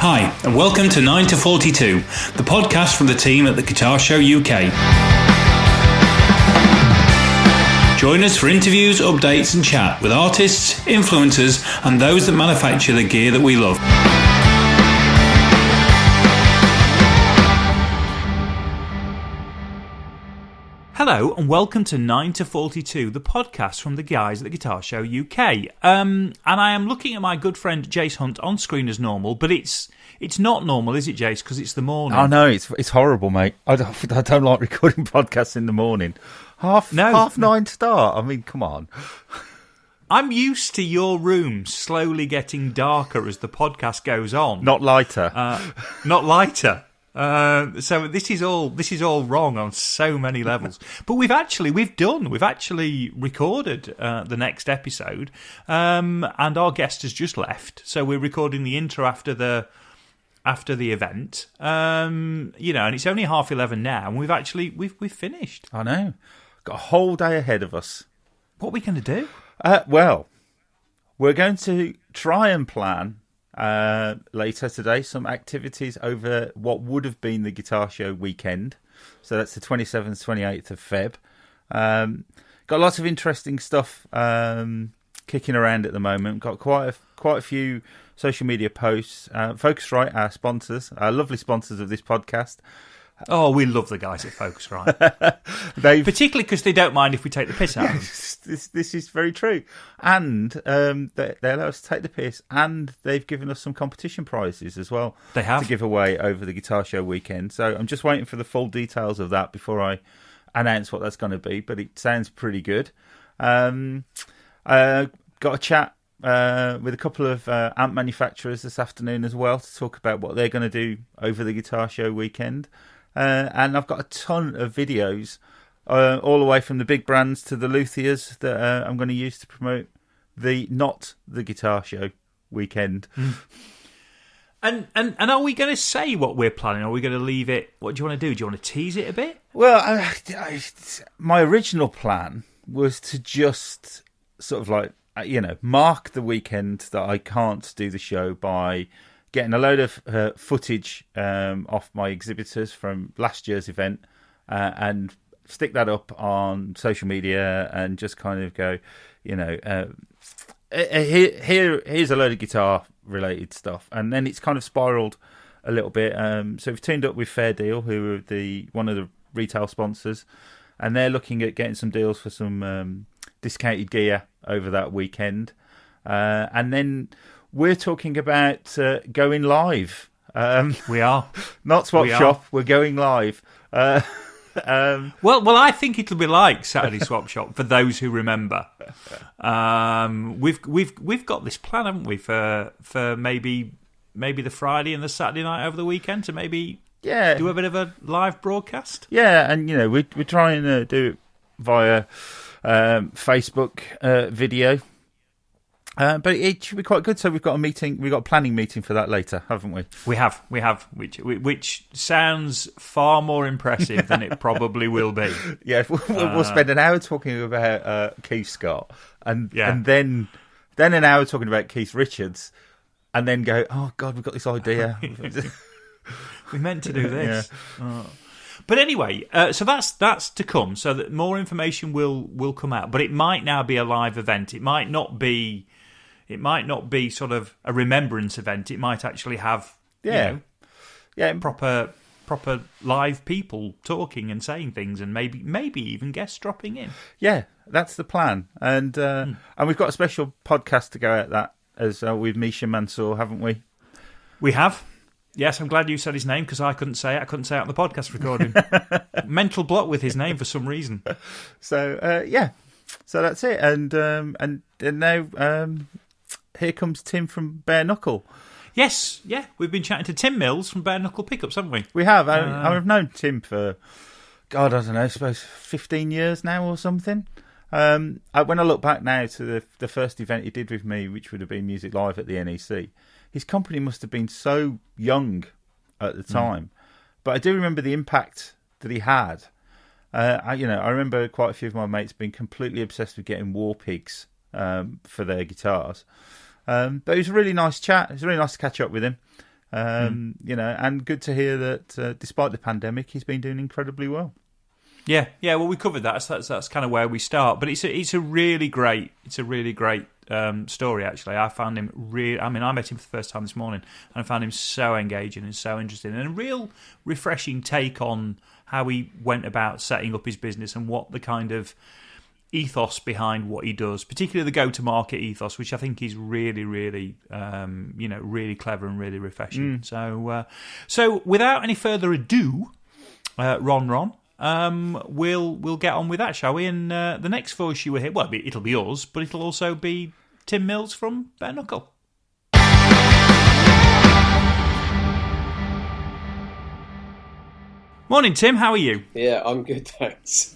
Hi, and welcome to 9 to 42, the podcast from the team at the Guitar Show UK. Join us for interviews, updates and chat with artists, influencers and those that manufacture the gear that we love. Hello and welcome to 9 to 42, the podcast from the guys at the Guitar Show UK. And I am looking at my good friend Jace Hunt on screen as normal, but it's not normal, is it, Jace? Because it's the morning. Oh no, it's horrible, mate. I don't like recording podcasts in the morning. Half 9 start. I mean, come on. I'm used to your room slowly getting darker as the podcast goes on. Not lighter. Not lighter. So this is all wrong on so many levels. But we've actually recorded the next episode, and our guest has just left. So we're recording the intro after the event. And it's only 11:30 now, and we've finished. I know. Got a whole day ahead of us. What are we going to do? Well, we're going to try and plan later today some activities over what would have been the Guitar Show weekend. So that's the 27th, 28th of Feb. Got lots of interesting stuff kicking around at the moment. Got quite a few social media posts. Focusrite, our sponsors, our lovely sponsors of this podcast. Oh, we love the guys at Focusrite. Particularly because they don't mind if we take the piss out of them. This is very true. And they allow us to take the piss, and they've given us some competition prizes as well. They have. To give away over the Guitar Show weekend. So I'm just waiting for the full details of that before I announce what that's going to be, but it sounds pretty good. Got a chat with a couple of amp manufacturers this afternoon as well to talk about what they're going to do over the Guitar Show weekend. And I've got a ton of videos, all the way from the big brands to the luthiers that I'm going to use to promote not the Guitar Show weekend. And are we going to say what we're planning, or are we going to leave it? What do you want to do? Do you want to tease it a bit? Well, my original plan was to just sort of like, mark the weekend that I can't do the show by getting a load of footage off my exhibitors from last year's event and stick that up on social media and just kind of go, here's a load of guitar-related stuff. And then it's kind of spiralled a little bit. So we've teamed up with Fair Deal, who are one of the retail sponsors, and they're looking at getting some deals for some discounted gear over that weekend. And then we're talking about going live. We are. Not Swap Shop, we're going live. Well, I think it'll be like Saturday Swap Shop for those who remember. We've got this plan, haven't we, for maybe the Friday and the Saturday night over the weekend to maybe do a bit of a live broadcast. Yeah, and we're trying to do it via Facebook video. But it should be quite good. So we've got a planning meeting for that later, haven't we? We have, which sounds far more impressive than it probably will be. Yeah, we'll spend an hour talking about Keith Scott, and then an hour talking about Keith Richards, and then go, oh God, we've got this idea. We meant to do this. Yeah. But anyway, so that's to come. So that more information will come out. But it might now be a live event. It might not be sort of a remembrance event. It might actually have proper live people talking and saying things, and maybe even guests dropping in. Yeah, that's the plan. And we've got a special podcast to go at that as with Misha Mansour, haven't we? We have. Yes, I'm glad you said his name because I couldn't say it. I couldn't say it on the podcast recording. Mental block with his name for some reason. So so that's it. And now here comes Tim from Bare Knuckle. Yes, yeah, we've been chatting to Tim Mills from Bare Knuckle Pickups, haven't we? We have. I've known Tim for, God, I don't know, I suppose 15 years now or something. When I look back now to the first event he did with me, which would have been Music Live at the NEC, his company must have been so young at the time. But I do remember the impact that he had. I remember quite a few of my mates being completely obsessed with getting War Pigs for their guitars. But it was a really nice chat. It was really nice to catch up with him. And good to hear that despite the pandemic, he's been doing incredibly well. Yeah. Well, we covered that. So that's kind of where we start. But it's a really great story. Actually, I found him really. I mean, I met him for the first time this morning, and I found him so engaging and so interesting, and a real refreshing take on how he went about setting up his business and what the kind of ethos behind what he does, particularly the go-to-market ethos, which I think is really, really, really clever and really refreshing. So without any further ado, Ron. We'll get on with that, shall we? And the next voice you will hear, well, it'll be us, but it'll also be Tim Mills from Bare Knuckle. Morning, Tim. How are you? Yeah, I'm good, thanks.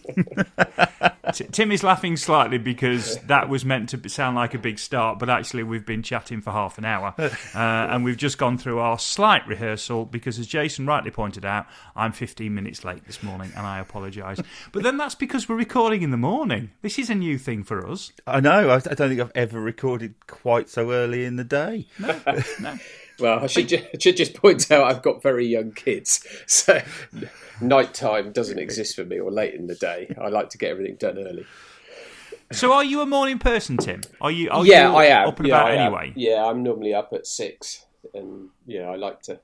Tim is laughing slightly because that was meant to sound like a big start, but actually we've been chatting for half an hour, and we've just gone through our slight rehearsal because, as Jason rightly pointed out, I'm 15 minutes late this morning, and I apologise. But then that's because we're recording in the morning. This is a new thing for us. I know. I don't think I've ever recorded quite so early in the day. No. Well, I should just point out I've got very young kids, so nighttime doesn't exist for me, or late in the day. I like to get everything done early. So are you a morning person, Tim? Are you I am. Up and about anyway? Yeah, I'm normally up at 6, and I like to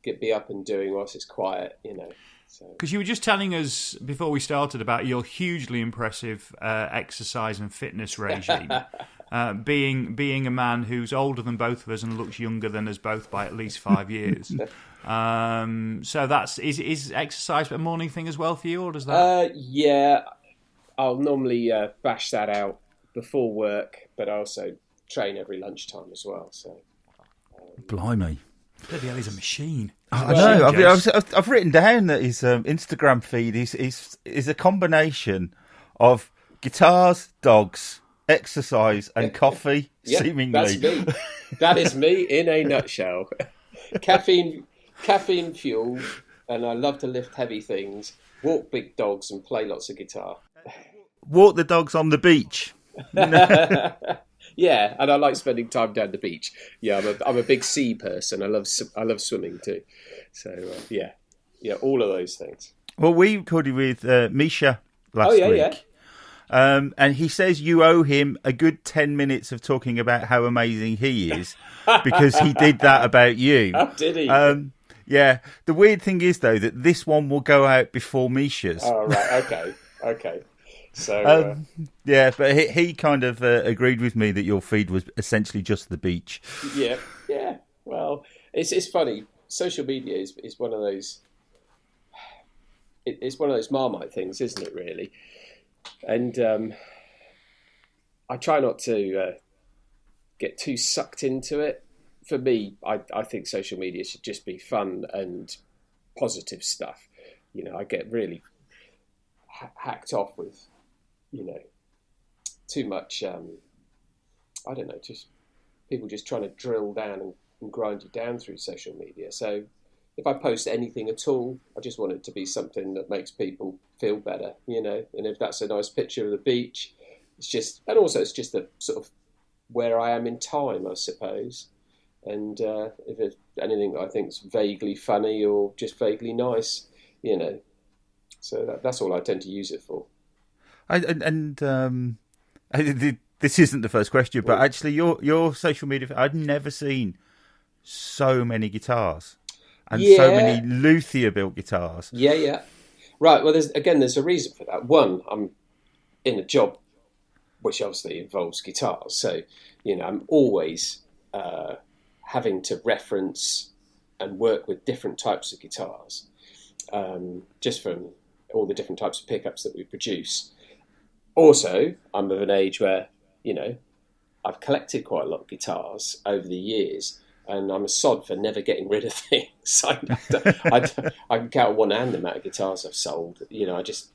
be up and doing whilst it's quiet, Because you were just telling us before we started about your hugely impressive exercise and fitness regime. Being a man who's older than both of us and looks younger than us both by at least 5 years. So that's is exercise a morning thing as well for you, or does that? Yeah, I'll normally bash that out before work, but I also train every lunchtime as well. So, Blimey. Bloody hell, he's a machine. I know. I've written down that his Instagram feed is a combination of guitars, dogs, exercise, and coffee. Yeah, seemingly, that's me. That is me in a nutshell. Caffeine fueled, and I love to lift heavy things, walk big dogs, and play lots of guitar. Walk the dogs on the beach. Yeah, and I like spending time down the beach. Yeah, I'm a big sea person. I love swimming too. So yeah, all of those things. Well, we recorded with Misha last week. Yeah. And he says you owe him a good 10 minutes of talking about how amazing he is because he did that about you. Oh, did he? Yeah. The weird thing is, though, that this one will go out before Misha's. Oh, right. Okay. So, yeah, but he kind of agreed with me that your feed was essentially just the beach. Yeah. Well, it's funny. Social media is one of those. It's one of those Marmite things, isn't it? Really, and I try not to get too sucked into it. For me, I think social media should just be fun and positive stuff. I get really hacked off with. Too much, I don't know, just people just trying to drill down and grind you down through social media. So if I post anything at all, I just want it to be something that makes people feel better, and if that's a nice picture of the beach, it's just a sort of where I am in time, I suppose. And if it's anything that I think is vaguely funny or just vaguely nice, so that's all I tend to use it for. This isn't the first question, but actually, your social media, I've never seen so many guitars and so many luthier-built guitars. Yeah. Right. Well, there's a reason for that. One, I'm in a job which obviously involves guitars, so I'm always having to reference and work with different types of guitars, just from all the different types of pickups that we produce. Also, I'm of an age where, I've collected quite a lot of guitars over the years, and I'm a sod for never getting rid of things. I can count on one hand the amount of guitars I've sold. I just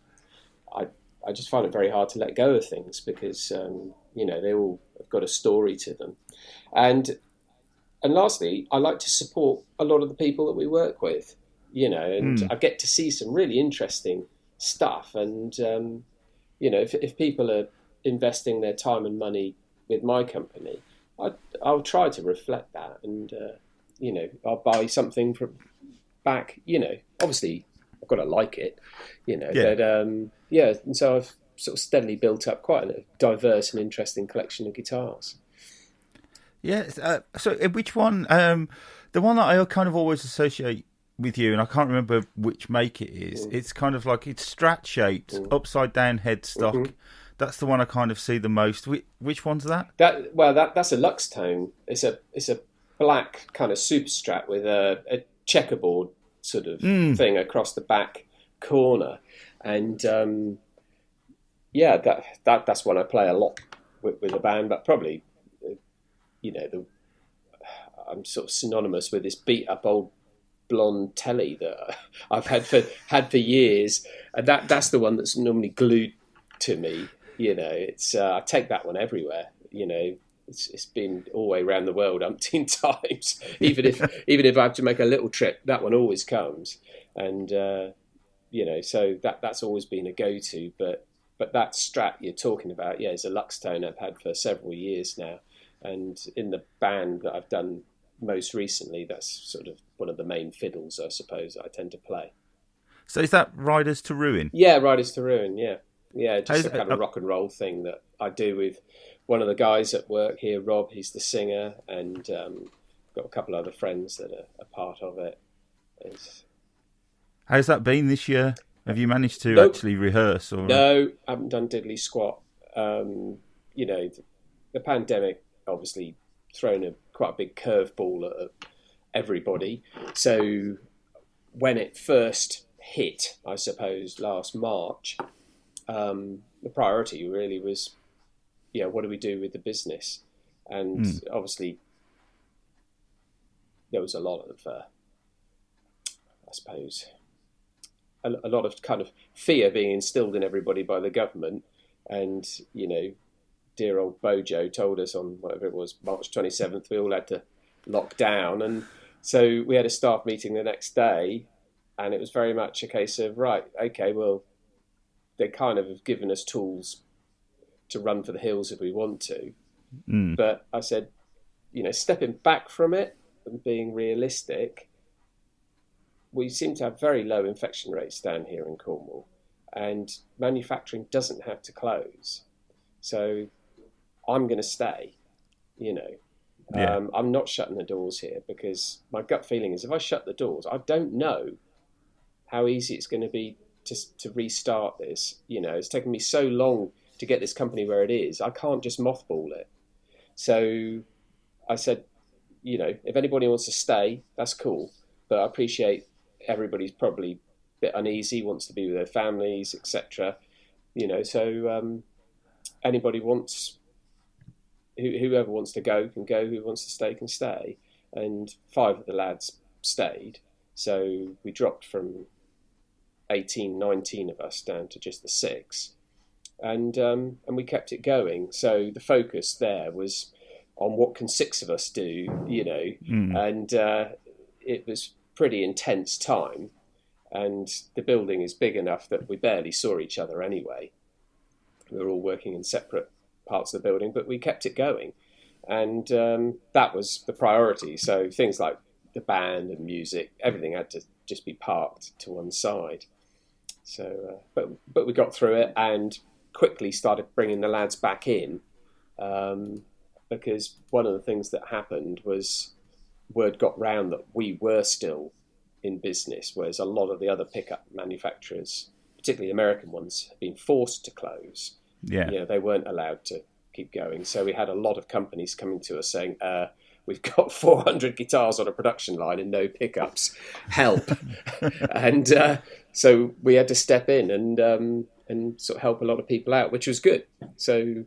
find it very hard to let go of things because, they all have got a story to them. And lastly, I like to support a lot of the people that we work with, and I get to see some really interesting stuff. And, if people are investing their time and money with my company, I'll try to reflect that and, I'll buy something from back. Obviously I've got to like it. Yeah. But and so I've sort of steadily built up quite a diverse and interesting collection of guitars. Yeah. So which one? The one that I kind of always associate with you, and I can't remember which make it is. It's kind of like it's Strat shaped, upside down headstock. Mm-hmm. That's the one I kind of see the most. Which one's that? That's a Lux Tone. It's a black kind of super Strat with a checkerboard sort of thing across the back corner, and that's one I play a lot with the band. But probably, I'm sort of synonymous with this beat up old blonde telly that I've had for years, and that's the one that's normally glued to me. It's I take that one everywhere. It's been all the way around the world umpteen times. Even if I have to make a little trip, that one always comes. And so that's always been a go-to. But that Strat you're talking about, is a Lux Tone I've had for several years now. And in the band that I've done most recently, that's sort of one of the main fiddles, I suppose, I tend to play. So is that Riders to Ruin? Yeah, Riders to Ruin, yeah. Yeah, just a kind of rock and roll thing that I do with one of the guys at work here, Rob. He's the singer, and got a couple other friends that are a part of it. How's that been this year? Have you managed to actually rehearse? Or no, I haven't done diddly squat. The pandemic obviously thrown quite a big curveball at everybody. So when it first hit, I suppose, last March, the priority really was, what do we do with the business? And obviously there was a lot of, I suppose, a lot of kind of fear being instilled in everybody by the government. And, dear old Bojo told us on whatever it was, March 27th, we all had to lock down. And so we had a staff meeting the next day, and it was very much a case of, right, okay, well, they kind of have given us tools to run for the hills if we want to. But I said, stepping back from it and being realistic, we seem to have very low infection rates down here in Cornwall, and manufacturing doesn't have to close. So I'm going to stay, I'm not shutting the doors here, because my gut feeling is if I shut the doors, I don't know how easy it's going to be to restart this. It's taken me so long to get this company where it is. I can't just mothball it. So I said, if anybody wants to stay, that's cool. But I appreciate everybody's probably a bit uneasy, wants to be with their families, etc. So anybody wants, whoever wants to go can go, who wants to stay can stay. And 5 of the lads stayed. So we dropped from 18, 19 of us down to just the 6. And we kept it going. So the focus there was on what can 6 of us do, and it was pretty intense time. And the building is big enough that we barely saw each other anyway. We were all working in separate parts of the building, but we kept it going. And that was the priority. So things like the band and music, everything had to just be parked to one side. So, but we got through it and quickly started bringing the lads back in, because one of the things that happened was word got round that we were still in business, whereas a lot of the other pickup manufacturers, particularly American ones, have been forced to close. Yeah. They weren't allowed to keep going. So we had a lot of companies coming to us saying, we've got 400 guitars on a production line and no pickups. Help. And so we had to step in and sort of help a lot of people out, which was good. So,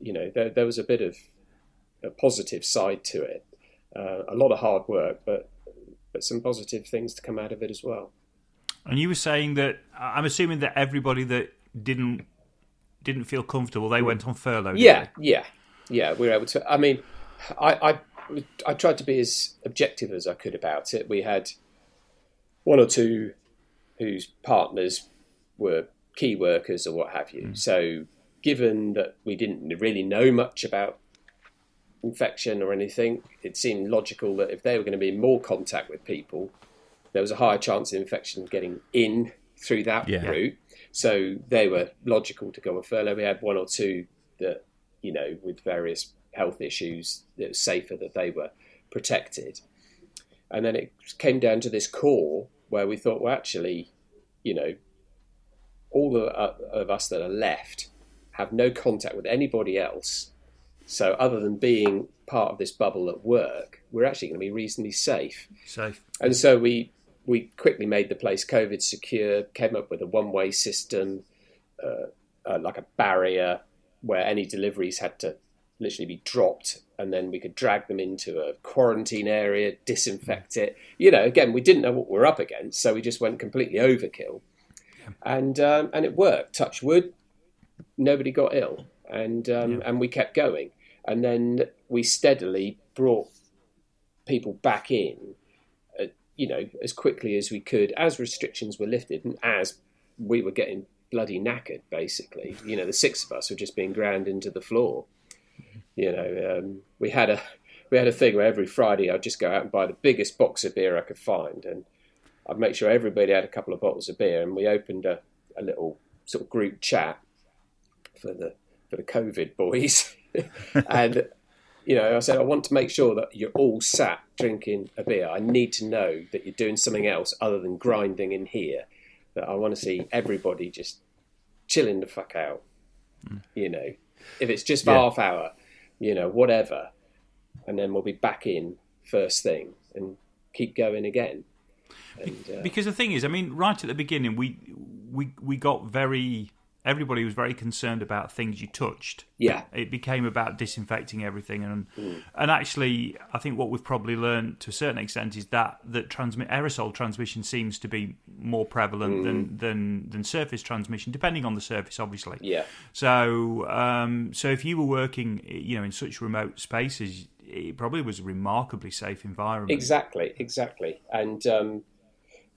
there was a bit of a positive side to it. A lot of hard work, but some positive things to come out of it as well. And you were saying that, I'm assuming that everybody that didn't feel comfortable, they went on furlough. Yeah. We were able to. I mean, I tried to be as objective as I could about it. We had 1 or 2 whose partners were key workers or what have you. So given that we didn't really know much about infection or anything, it seemed logical that if they were going to be in more contact with people, there was a higher chance of infection getting in through that route. So they were logical to go on furlough. We had one or two that, with various health issues, it was safer that they were protected. And then it came down to this core where we thought, well, actually, all of us that are left have no contact with anybody else. So other than being part of this bubble at work, we're actually going to be reasonably safe. And so we quickly made the place COVID secure, came up with a one-way system, like a barrier where any deliveries had to literally be dropped, and then we could drag them into a quarantine area, disinfect it. Again, we didn't know what we were up against, so we just went completely overkill. And it worked. Touch wood, nobody got ill, and we kept going. And then we steadily brought people back in, as quickly as we could, as restrictions were lifted, and as we were getting bloody knackered. Basically, the six of us were just being ground into the floor. We had a thing where every Friday I'd just go out and buy the biggest box of beer I could find, and I'd make sure everybody had a couple of bottles of beer, and we opened a little sort of group chat for the COVID boys. And, I said, I want to make sure that you're all sat drinking a beer. I need to know that you're doing something else other than grinding in here. That I want to see everybody just chilling the fuck out. If it's just for half hour, whatever. And then we'll be back in first thing and keep going again. And, because the thing is, right at the beginning, we got everybody was very concerned about things you touched. Yeah. It became about disinfecting everything. And actually, I think what we've probably learned to a certain extent is that aerosol transmission seems to be more prevalent than surface transmission, depending on the surface, obviously. Yeah. So if you were working, in such remote spaces, it probably was a remarkably safe environment. Exactly. And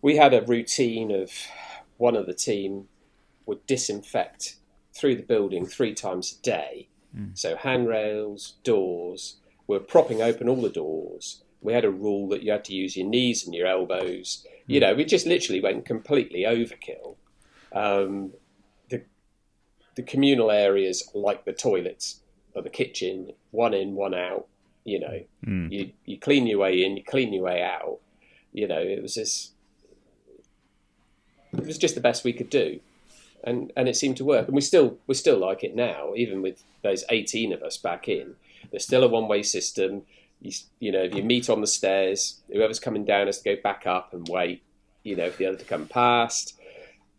we had a routine of one of the team would disinfect through the building 3 times a day. So handrails, doors, we're propping open all the doors. We had a rule that you had to use your knees and your elbows. We just literally went completely overkill. The communal areas, like the toilets or the kitchen, one in, one out. You clean your way in, you clean your way out. It was just the best we could do. And it seemed to work, and we're still like it now. Even with those 18 of us back in, there's still a one-way system. If you meet on the stairs, whoever's coming down has to go back up and wait. For the other to come past.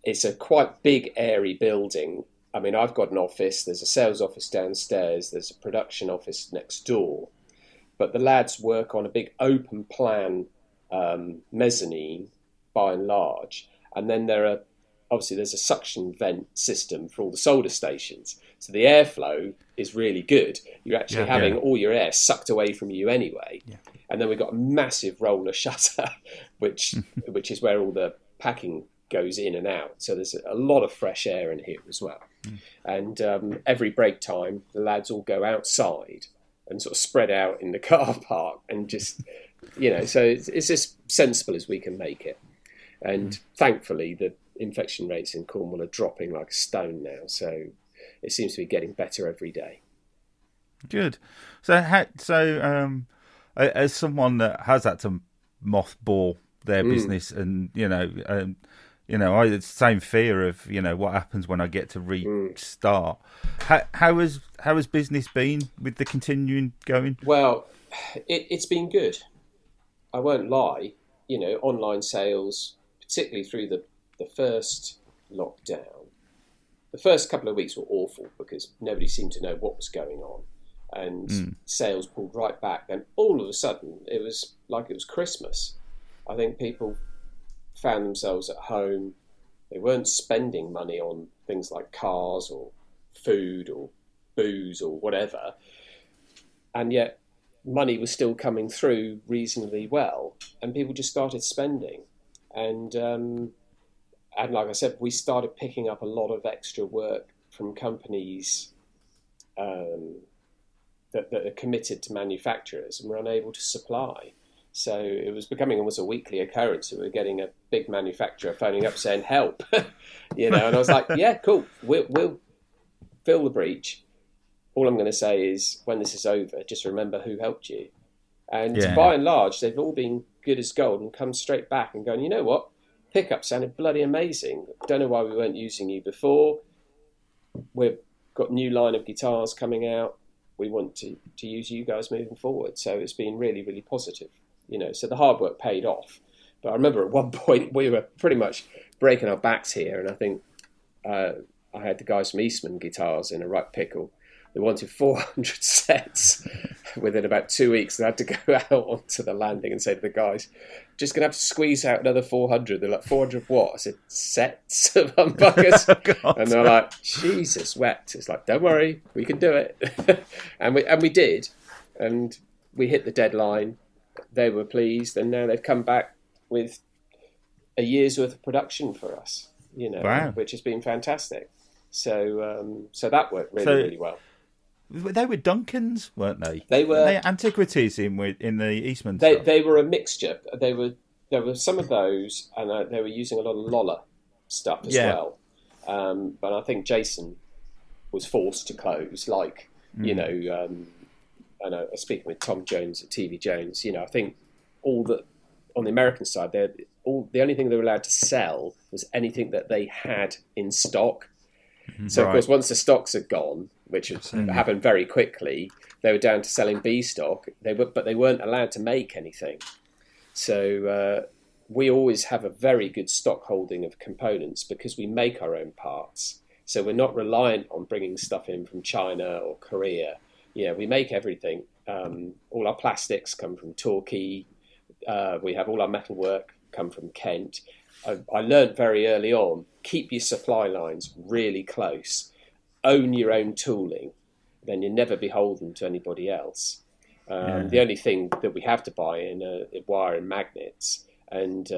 It's a quite big, airy building. I've got an office. There's a sales office downstairs. There's a production office next door. But the lads work on a big open plan mezzanine, by and large, and then there's a suction vent system for all the solder stations. So the airflow is really good. You're actually having all your air sucked away from you anyway. Yeah. And then we've got a massive roller shutter, which is where all the packing goes in and out. So there's a lot of fresh air in here as well. And every break time, the lads all go outside and sort of spread out in the car park and just, so it's as sensible as we can make it. And thankfully, the infection rates in Cornwall are dropping like a stone now, so it seems to be getting better every day. Good. So as someone that has had to mothball their business, and I had the same fear of what happens when I get to restart. How has business been with the continuing going? Well, it's been good. I won't lie. Online sales, particularly through the first lockdown, the first couple of weeks were awful because nobody seemed to know what was going on, and sales pulled right back. Then all of a sudden, it was like it was Christmas. I think people found themselves at home. They weren't spending money on things like cars or food or booze or whatever, and yet money was still coming through reasonably well, and people just started spending. And like I said, we started picking up a lot of extra work from companies that are committed to manufacturers and were unable to supply. So it was becoming almost a weekly occurrence. We were getting a big manufacturer phoning up saying, help, and I was like, yeah, cool, we'll fill the breach. All I'm going to say is when this is over, just remember who helped you. And by and large, they've all been good as gold and come straight back and gone, you know what? Pickup sounded bloody amazing. Don't know why we weren't using you before. We've got a new line of guitars coming out. We want to use you guys moving forward. So it's been really, really positive. So the hard work paid off. But I remember at one point we were pretty much breaking our backs here, and I think I had the guys from Eastman Guitars in a right pickle. They wanted 400 sets within about 2 weeks. They had to go out onto the landing and say to the guys, just going to have to squeeze out another 400. They're like, 400 what? I said, sets of humbuckers. Oh, and they're like, Jesus wept. It's like, don't worry, we can do it. and we did. And we hit the deadline. They were pleased. And now they've come back with a year's worth of production for us, wow. which has been fantastic. So that worked really well. They were Duncans, weren't they? They were antiquities in the Eastman. They were a mixture. There were some of those, and they were using a lot of Lola stuff as well. But I think Jason was forced to close. I know, speaking with Tom Jones at TV Jones, I think all that on the American side, the only thing they were allowed to sell was anything that they had in stock. So, of course, once the stocks had gone, which happened very quickly, they were down to selling B stock. But they weren't allowed to make anything. So we always have a very good stock holding of components because we make our own parts. So we're not reliant on bringing stuff in from China or Korea. We make everything. All our plastics come from Torquay. We have all our metalwork come from Kent. I learned very early on, keep your supply lines really close. Own your own tooling. Then you're never beholden to anybody else. The only thing that we have to buy in are wire and magnets. And,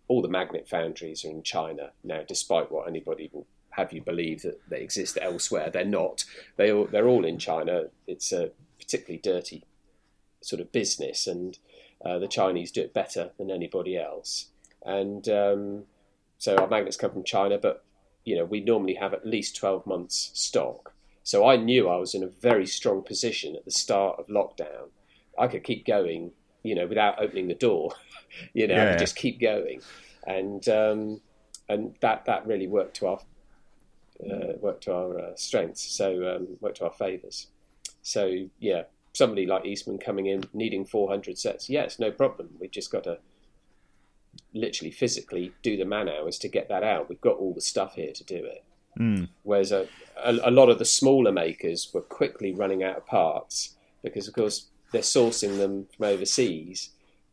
all the magnet foundries are in China now, despite what anybody will have you believe that they exist elsewhere. They're not. They're all in China. It's a particularly dirty sort of business, and the Chinese do it better than anybody else. And so our magnets come from China, but we normally have at least 12 months stock. So I knew I was in a very strong position at the start of lockdown. I could keep going, without opening the door. I could just keep going, and that really worked to our strengths. So worked to our favours. So somebody like Eastman coming in needing 400 sets, yes, no problem. We've just got to literally physically do the man hours to get that out. We've got all the stuff here to do it. Whereas a lot of the smaller makers were quickly running out of parts because, of course, they're sourcing them from overseas,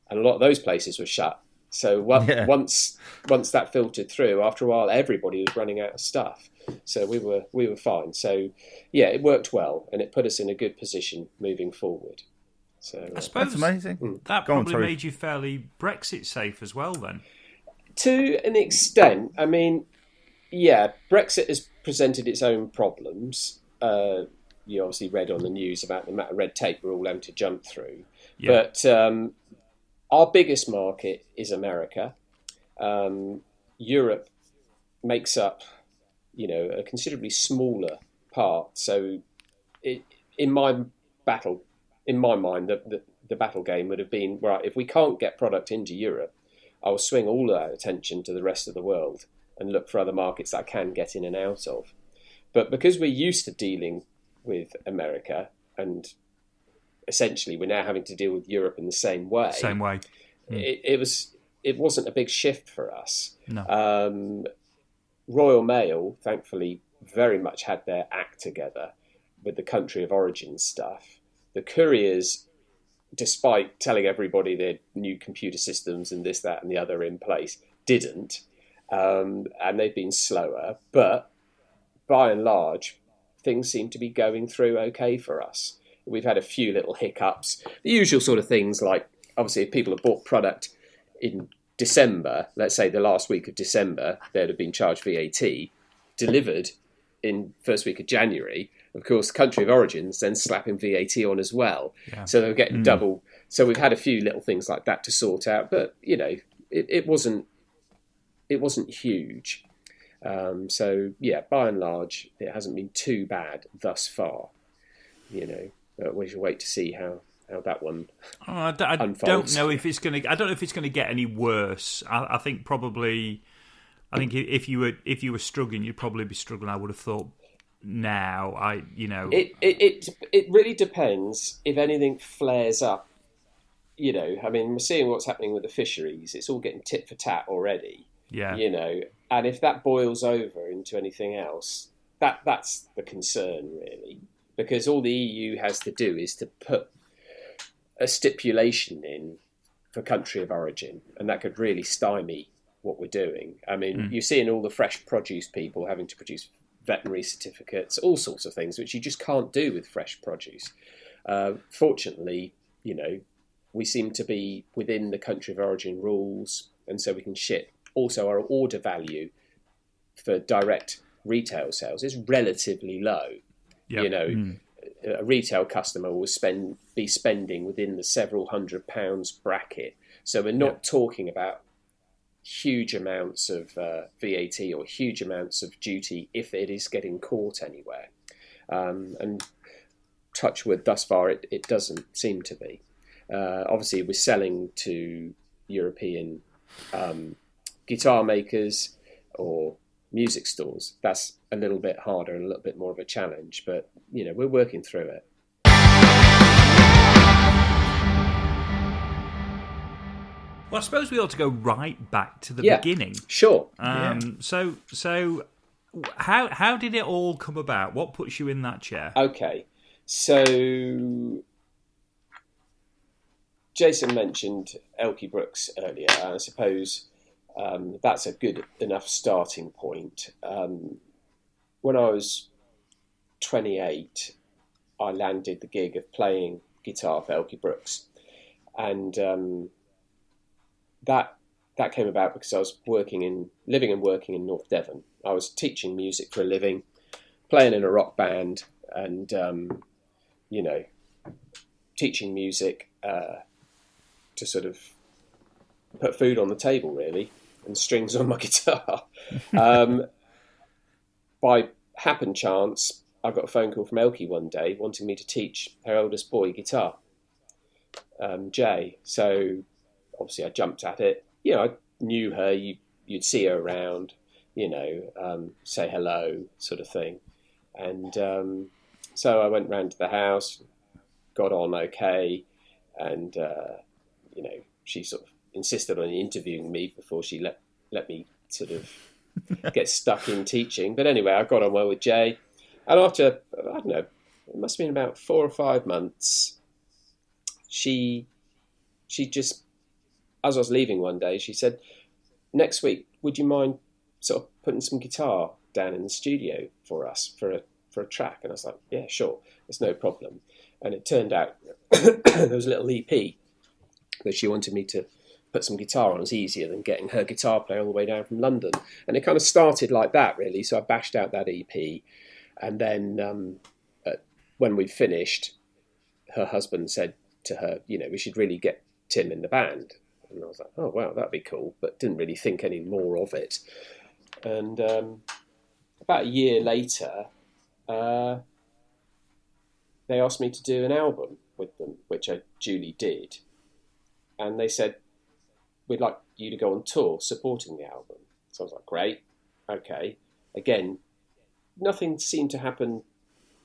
and a lot of those places were shut. So once that filtered through, after a while, everybody was running out of stuff. So we were fine. So it worked well, and it put us in a good position moving forwed. So I suppose that's amazing. That probably made you fairly Brexit safe as well, then. To an extent, I mean, Brexit has presented its own problems. You obviously read on the news about the amount of red tape we're all having to jump through. Yeah. But our biggest market is America. Europe makes up, a considerably smaller part. So in my mind, the battle game would have been, right, if we can't get product into Europe, I will swing all of that attention to the rest of the world and look for other markets that I can get in and out of. But because we're used to dealing with America, and essentially we're now having to deal with Europe in the same way. It wasn't a big shift for us. No. Royal Mail, thankfully, very much had their act together with the country of origin stuff. The couriers, despite telling everybody they had new computer systems and this, that, and the other in place, didn't. And they've been slower. But by and large, things seem to be going through okay for us. We've had a few little hiccups. The usual sort of things like, obviously, if people have bought product in December, let's say the last week of December, they'd have been charged VAT, delivered in first week of January, of course, country of origins then slapping VAT on as well. Yeah. So they were getting double. So we've had a few little things like that to sort out, but it wasn't huge. So yeah, by and large, it hasn't been too bad thus far. But we shall wait to see how that one unfolds. Don't know if it's going to. I don't know if it's going to get any worse. I think probably. I think if you were struggling, you'd probably be struggling. I would have thought. Now, it really depends if anything flares up. I mean, we're seeing what's happening with the fisheries. It's all getting tit for tat already. Yeah. And if that boils over into anything else, that's the concern really, because all the EU has to do is to put a stipulation in for country of origin, and that could really stymie what we're doing. I mean, you're seeing all the fresh produce people having to produce veterinary certificates, all sorts of things, which you just can't do with fresh produce. Fortunately, we seem to be within the country of origin rules, and so we can ship. Also, our order value for direct retail sales is relatively low. Yep. A retail customer will be spending within the several £100 bracket. So we're not talking about huge amounts of VAT or huge amounts of duty if it is getting caught anywhere. And touch wood, thus far it doesn't seem to be. Obviously, we're selling to European guitar makers or music stores. That's a little bit harder and a little bit more of a challenge, but we're working through it. Well, I suppose we ought to go right back to the beginning. Sure. So how did it all come about? What puts you in that chair? Okay, so Jason mentioned Elkie Brooks earlier. I suppose that's a good enough starting point. When I was 28, I landed the gig of playing guitar for Elkie Brooks, and that came about because I was living and working in North Devon. I was teaching music for a living, playing in a rock band, and teaching music to sort of put food on the table, really, and strings on my guitar. By happen chance, I got a phone call from Elkie one day wanting me to teach her eldest boy guitar, Jay. So obviously I jumped at it. I knew her. You'd see her around, say hello, sort of thing. And so I went round to the house, got on okay, and she sort of insisted on interviewing me before she let me sort of get stuck in teaching. But anyway, I got on well with Jay, and after, I don't know, it must have been about 4 or 5 months, she just, as I was leaving one day, she said, "Next week, would you mind sort of putting some guitar down in the studio for us for a track?" And I was like, "Yeah, sure, it's no problem." And it turned out there was a little EP that she wanted me to put some guitar on. It was easier than getting her guitar player all the way down from London. And it kind of started like that, really. So I bashed out that EP. And then when we finished, her husband said to her, we should really get Tim in the band. And I was like, oh, wow, that'd be cool. But didn't really think any more of it. And about a year later, they asked me to do an album with them, which I duly did. And they said, "We'd like you to go on tour supporting the album." So I was like, great, okay. Again, nothing seemed to happen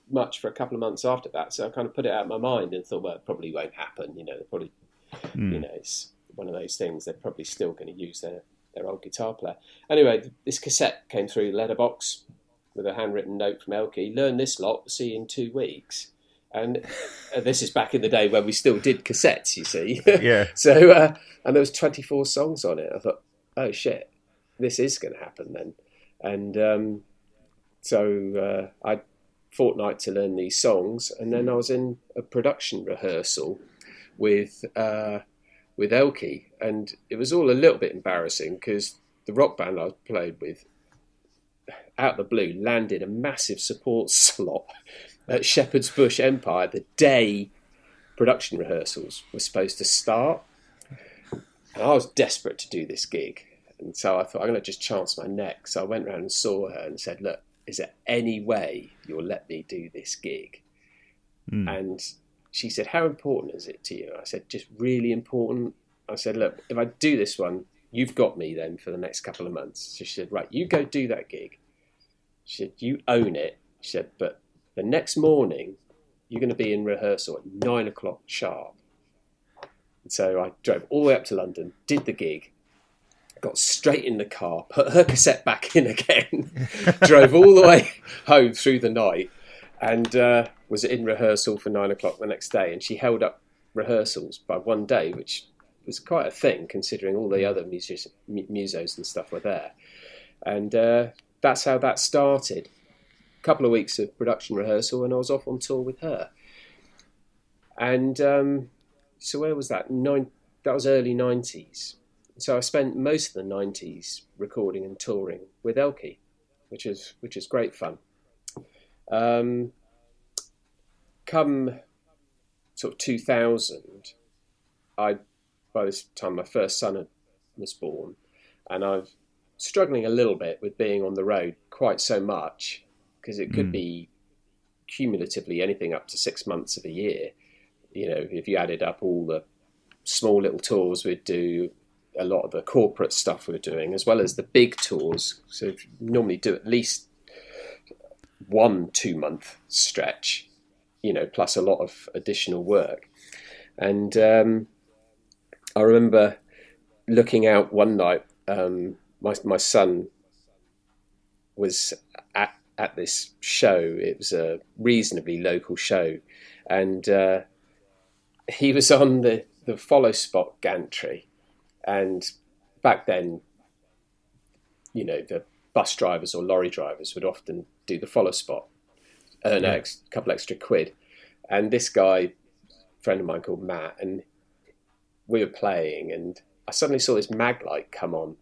much for a couple of months after that. So I kind of put it out of my mind and thought, well, it probably won't happen. They're probably, it's one of those things. They're probably still going to use their old guitar player. Anyway, this cassette came through the letterbox with a handwritten note from Elkie: "Learn this lot, see you in 2 weeks." And this is back in the day when we still did cassettes, you see. Yeah. So, and there was 24 songs on it. I thought, oh shit, this is going to happen then. And so I had a fortnight to learn these songs, and then I was in a production rehearsal with Elkie, and it was all a little bit embarrassing because the rock band I played with, out of the blue, landed a massive support slot at Shepherd's Bush Empire the day production rehearsals were supposed to start. And I was desperate to do this gig. And so I thought, I'm going to just chance my neck. So I went round and saw her and said, look, is there any way you'll let me do this gig? And she said, how important is it to you? I said, just really important. I said, look, if I do this one, you've got me then for the next couple of months. So she said, right, you go do that gig. She said, you own it. She said, but the next morning, you're going to be in rehearsal at 9 o'clock sharp. And so I drove all the way up to London, did the gig, got straight in the car, put her cassette back in again, drove all the way home through the night, and was in rehearsal for 9 o'clock the next day. And she held up rehearsals by one day, which was quite a thing considering all the other musos and stuff were there. And that's how that started. A couple of weeks of production rehearsal and I was off on tour with her. And so where was that? That was early 90s. So I spent most of the 90s recording and touring with Elkie, which is great fun. Come sort of 2000, by this time my first son was born, and I'm struggling a little bit with being on the road quite so much, because it could be cumulatively anything up to 6 months of a year. You know, if you added up all the small little tours we'd do, a lot of the corporate stuff we were doing, as well as the big tours. So normally do at least 1-2 month stretch, you know, plus a lot of additional work. And I remember looking out one night, my son was at this show. It was a reasonably local show, and he was on the follow spot gantry. And back then, you know, the bus drivers or lorry drivers would often do the follow spot, earn a couple extra quid. And this guy, a friend of mine called Matt, and we were playing, and I suddenly saw this mag light come on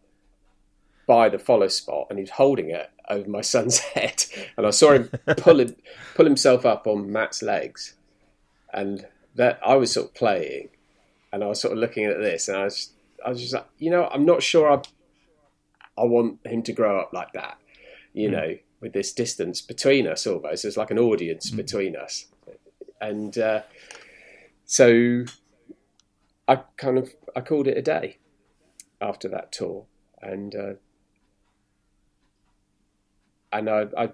by the follow spot, and he was holding it over my son's head, and I saw him pull himself up on Matt's legs, and that I was sort of playing, and I was sort of looking at this, and I was just like, you know, I'm not sure I want him to grow up like that, you know, with this distance between us almost. There's like an audience between us. And so I called it a day after that tour. And I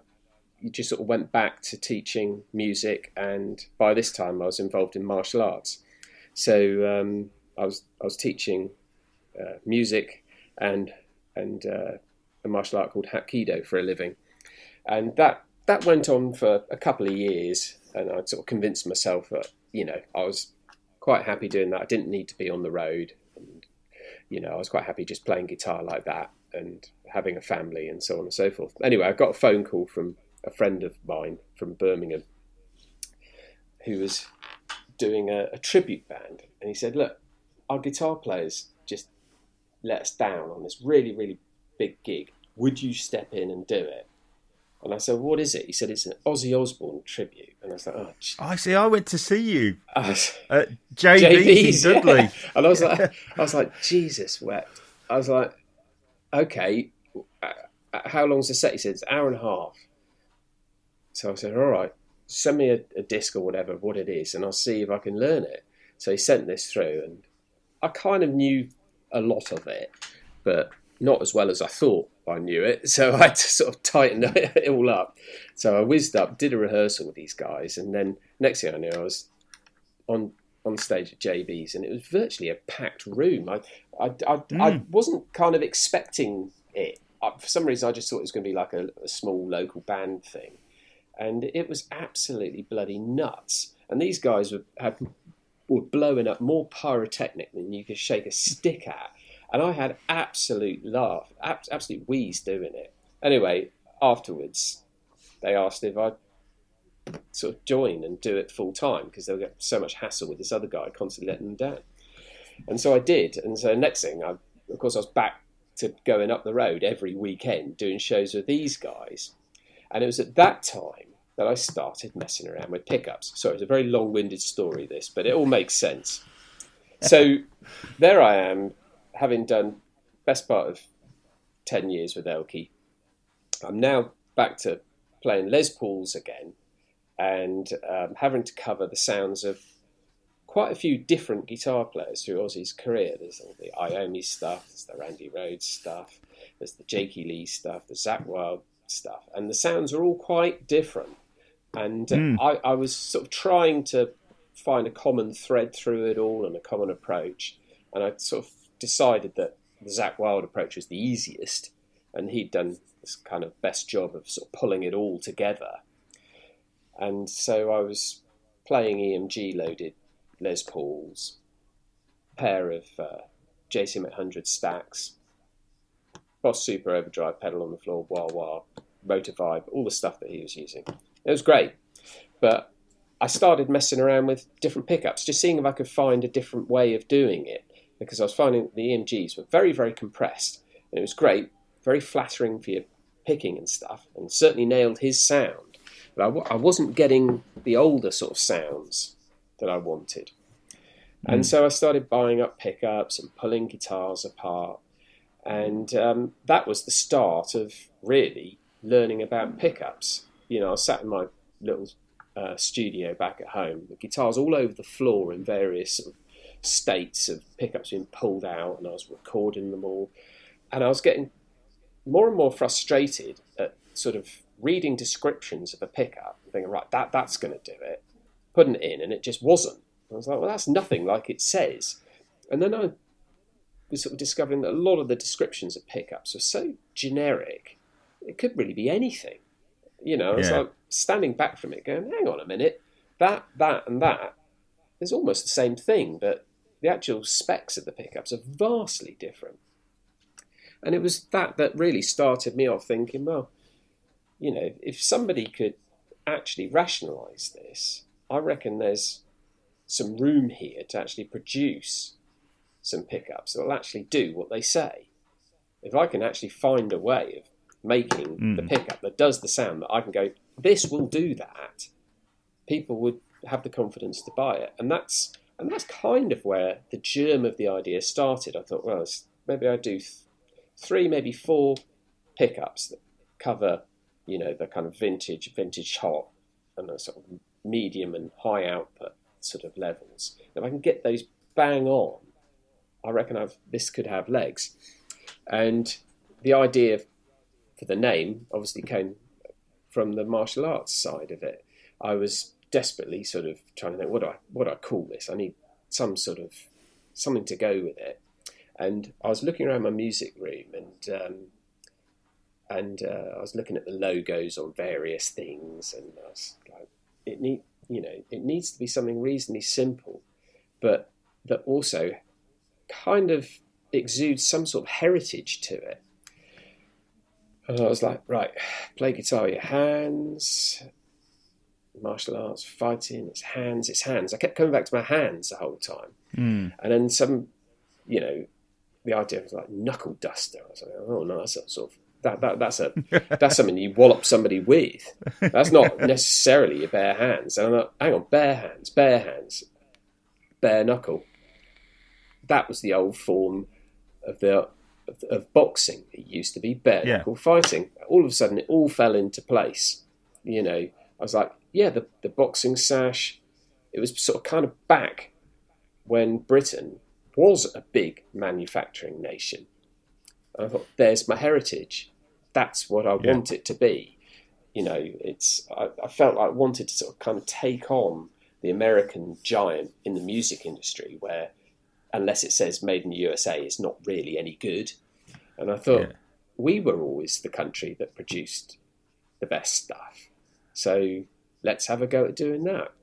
just sort of went back to teaching music, and by this time I was involved in martial arts. So I was teaching music and a martial art called Hapkido for a living, and that went on for a couple of years, and I sort of convinced myself that, you know, I was quite happy doing that. I didn't need to be on the road, and, you know, I was quite happy just playing guitar like that and having a family and so on and so forth. Anyway, I got a phone call from a friend of mine from Birmingham who was doing a tribute band, and he said, look, our guitar players just let us down on this really, really big gig. Would you step in and do it? And I said, what is it? He said, it's an Ozzy Osbourne tribute. And I was like, oh, I see. I went to see you at JB's in Dudley. Yeah. And I was like, Jesus wept. I was like, okay, how long's the set? He said, it's an hour and a half. So I said, all right, send me a disc or whatever, what it is, and I'll see if I can learn it. So he sent this through, and I kind of knew a lot of it, but not as well as I thought I knew it. So I had to sort of tighten it all up. So I whizzed up, did a rehearsal with these guys, and then next thing I knew, I was on stage at JB's, and it was virtually a packed room. I wasn't kind of expecting it. For some reason, I just thought it was going to be like a small local band thing. And it was absolutely bloody nuts. And these guys were blowing up more pyrotechnic than you could shake a stick at. And I had absolute wheeze doing it. Anyway, afterwards, they asked if I'd sort of join and do it full time, because they'll get so much hassle with this other guy constantly letting them down. And so I did. And so next thing, of course, I was back to going up the road every weekend doing shows with these guys. And it was at that time that I started messing around with pickups. Sorry, it's a very long-winded story, this, but it all makes sense. So there I am, having done best part of 10 years with Elkie. I'm now back to playing Les Pauls again and having to cover the sounds of quite a few different guitar players through Ozzy's career. There's all the Iommi stuff, there's the Randy Rhoads stuff, there's the Jakey Lee stuff, the Zakk Wylde stuff, and the sounds are all quite different. And I was sort of trying to find a common thread through it all and a common approach. And I sort of decided that the Zakk Wylde approach was the easiest, and he'd done this kind of best job of sort of pulling it all together. And so I was playing EMG loaded Les Pauls, pair of JCM 800 stacks, Boss Super Overdrive pedal on the floor, wah wah, Motor Vibe, all the stuff that he was using. It was great, but I started messing around with different pickups, just seeing if I could find a different way of doing it, because I was finding the EMGs were very, very compressed, and it was great, very flattering for your picking and stuff, and certainly nailed his sound. But I wasn't getting the older sort of sounds that I wanted. And so I started buying up pickups and pulling guitars apart, and that was the start of really learning about pickups. You know, I sat in my little studio back at home, the guitars all over the floor in various sort of states of pickups being pulled out, and I was recording them all, and I was getting more and more frustrated at sort of reading descriptions of a pickup and thinking, right, that's going to do it, putting it in, and it just wasn't. I was like, well, that's nothing like it says. And then I was sort of discovering that a lot of the descriptions of pickups are so generic, it could really be anything. You know, I was like standing back from it going, hang on a minute, that, and that is almost the same thing, but the actual specs of the pickups are vastly different. And it was that really started me off thinking, well, you know, if somebody could actually rationalise this, I reckon there's some room here to actually produce some pickups that will actually do what they say. If I can actually find a way of making the pickup that does the sound that I can go, this will do that, people would have the confidence to buy it. And that's kind of where the germ of the idea started. I thought, well, maybe I do 3, maybe 4 pickups that cover, you know, the kind of vintage hot and the sort of medium and high output sort of levels. If I can get those bang on, I reckon this could have legs. And the idea for the name obviously came from the martial arts side of it. I was desperately sort of trying to think, what do I call this? I need some sort of something to go with it. And I was looking around my music room, and I was looking at the logos on various things, and I was like, it needs to be something reasonably simple, but that also kind of exudes some sort of heritage to it. And I was like, right, play guitar with your hands, martial arts, fighting, it's hands. I kept coming back to my hands the whole time. And then some, you know, the idea was like knuckle duster. I was like, oh no, that's a sort of that's something you wallop somebody with. That's not necessarily your bare hands. And I'm like, hang on, bare hands, bare knuckle. That was the old form of boxing. It used to be bare knuckle fighting. All of a sudden, it all fell into place. You know, I was like, yeah, the boxing sash. It was sort of kind of back when Britain was a big manufacturing nation. And I thought, there's my heritage. That's what I want it to be. You know, I felt like I wanted to sort of kind of take on the American giant in the music industry, where unless it says made in the USA, it's not really any good. And I thought, we were always the country that produced the best stuff. So let's have a go at doing that.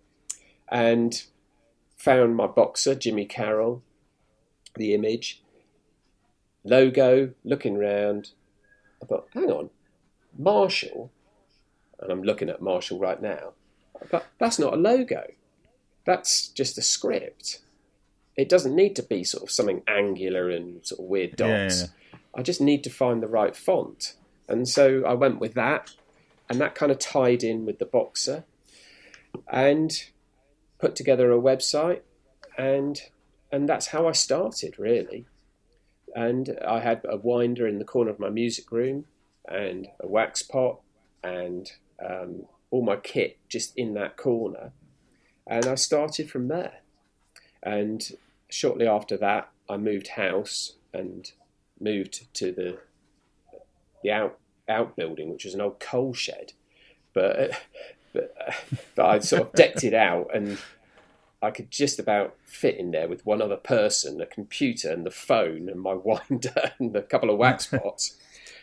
And found my boxer, Jimmy Carroll, the image, logo, looking round. I thought, hang on, Marshall, and I'm looking at Marshall right now, but that's not a logo. That's just a script. It doesn't need to be sort of something angular and sort of weird dots. I just need to find the right font. And so I went with that. and that kind of tied in with the Boxer, and put together a website, and that's how I started, really. And I had a winder in the corner of my music room, and a wax pot, and all my kit just in that corner. And I started from there. And shortly after that, I moved house and moved to the outbuilding, which was an old coal shed. But I sort of decked it out, and I could just about fit in there with one other person, a computer and the phone and my winder and a couple of wax pots.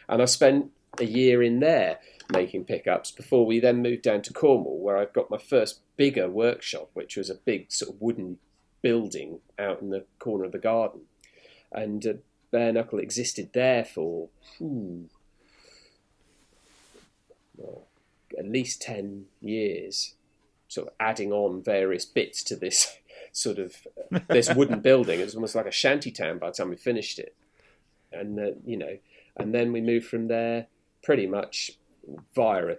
And I spent a year in there making pickups before we then moved down to Cornwall, where I've got my first bigger workshop, which was a big sort of wooden building out in the corner of the garden. And Bare Knuckle existed there for at least 10 years, sort of adding on various bits to this sort of this wooden building. It was almost like a shanty town by the time we finished it. And and then we moved from there pretty much via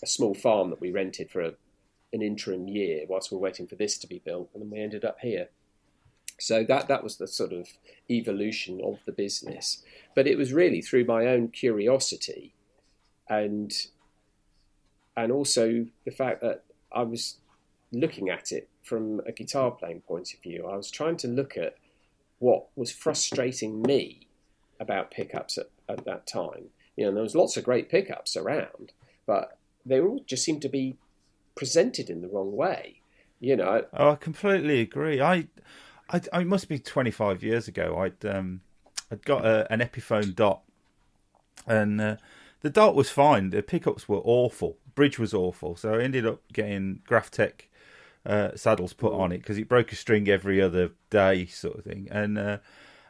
a small farm that we rented for an interim year whilst we were waiting for this to be built, and then we ended up here. So that was the sort of evolution of the business. But it was really through my own curiosity and also the fact that I was looking at it from a guitar playing point of view. I was trying to look at what was frustrating me about pickups at that time. There was lots of great pickups around, but they all just seemed to be presented in the wrong way. I completely agree. It must be 25 years ago. I'd got an Epiphone Dot, and the Dot was fine. The pickups were awful. Bridge was awful. So I ended up getting Graphtec saddles put on it because it broke a string every other day, sort of thing. And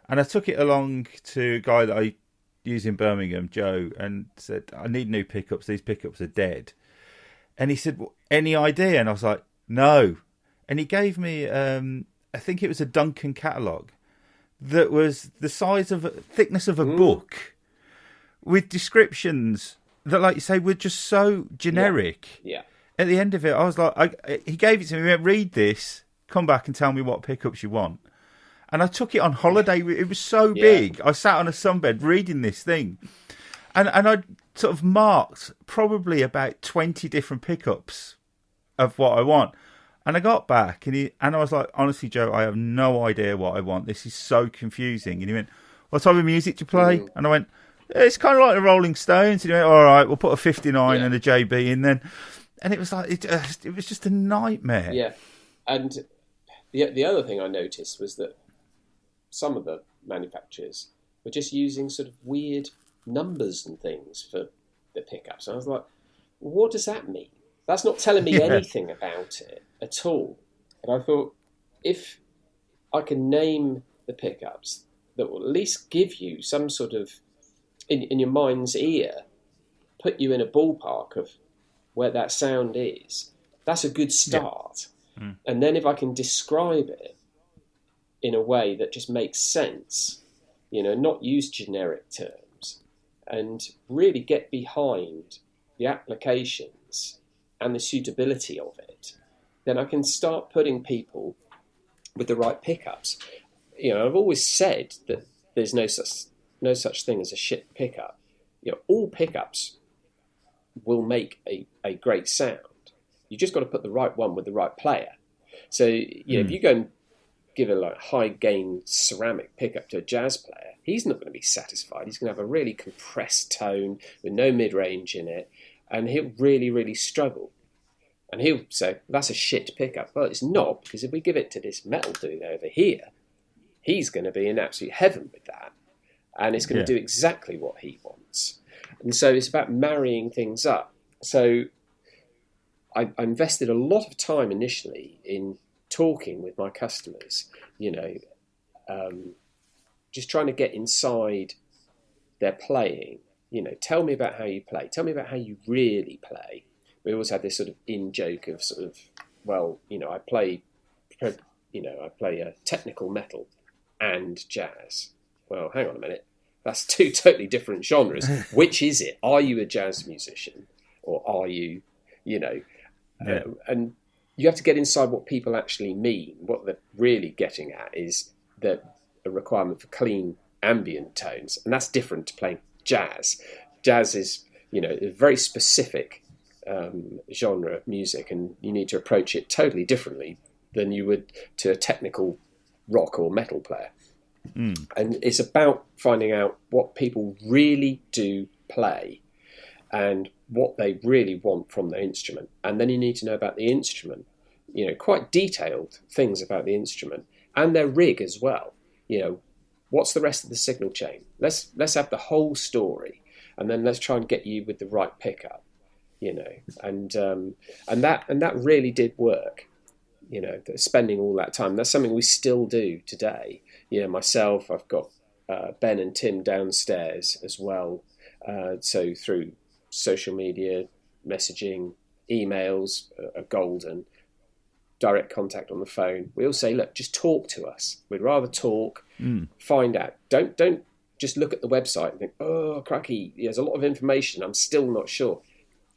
I took it along to a guy that I use in Birmingham, Joe, and said, I need new pickups. These pickups are dead. And he said, well, any idea? And I was like, no. And he gave me, I think it was a Duncan catalogue that was the thickness of a book with descriptions that, like you say, were just so generic. Yeah. At the end of it, I was like, he gave it to me. He went, read this, come back and tell me what pickups you want. And I took it on holiday. It was so big. I sat on a sunbed reading this thing. And I sort of marked probably about 20 different pickups of what I want. And I got back and I was like, honestly, Joe, I have no idea what I want. This is so confusing. And he went, what type of music do you play? And I went, it's kind of like the Rolling Stones. And he went, all right, we'll put a 59 and a JB in then. And it was like, it was just a nightmare. Yeah. And the other thing I noticed was that some of the manufacturers were just using sort of weird numbers and things for the pickups. And I was like, what does that mean? That's not telling me anything about it at all. And I thought, if I can name the pickups that will at least give you some sort of, in your mind's ear, put you in a ballpark of where that sound is, that's a good start. Yeah. And then if I can describe it in a way that just makes sense, not use generic terms, and really get behind the applications and the suitability of it, then I can start putting people with the right pickups. I've always said that there's no such thing as a shit pickup. All pickups will make a great sound. You just got to put the right one with the right player. So if you go and give a high gain ceramic pickup to a jazz player, he's not going to be satisfied. He's going to have a really compressed tone with no mid-range in it, and he'll really, really struggle. And he'll say, that's a shit pickup. Well, it's not, because if we give it to this metal dude over here, he's going to be in absolute heaven with that. And it's going to do exactly what he wants. And so it's about marrying things up. So I invested a lot of time initially in talking with my customers, just trying to get inside their playing. Tell me about how you play. Tell me about how you really play. We always had this sort of in-joke of sort of, well, I play a technical metal and jazz. Well, hang on a minute. That's two totally different genres. Which is it? Are you a jazz musician? or are you, and you have to get inside what people actually mean. What they're really getting at is that a requirement for clean ambient tones, and that's different to playing jazz. Jazz is, a very specific genre of music, and you need to approach it totally differently than you would to a technical rock or metal player. And it's about finding out what people really do play and what they really want from their instrument. And then you need to know about the instrument, quite detailed things about the instrument and their rig as well. What's the rest of the signal chain? Let's have the whole story, and then let's try and get you with the right pickup, and that really did work. Spending all that time. That's something we still do today. Myself, I've got Ben and Tim downstairs as well. So through social media, messaging, emails are golden. Direct contact on the phone. We all say, look, just talk to us. We'd rather talk, find out. Don't just look at the website and think, oh, cracky, there's a lot of information. I'm still not sure.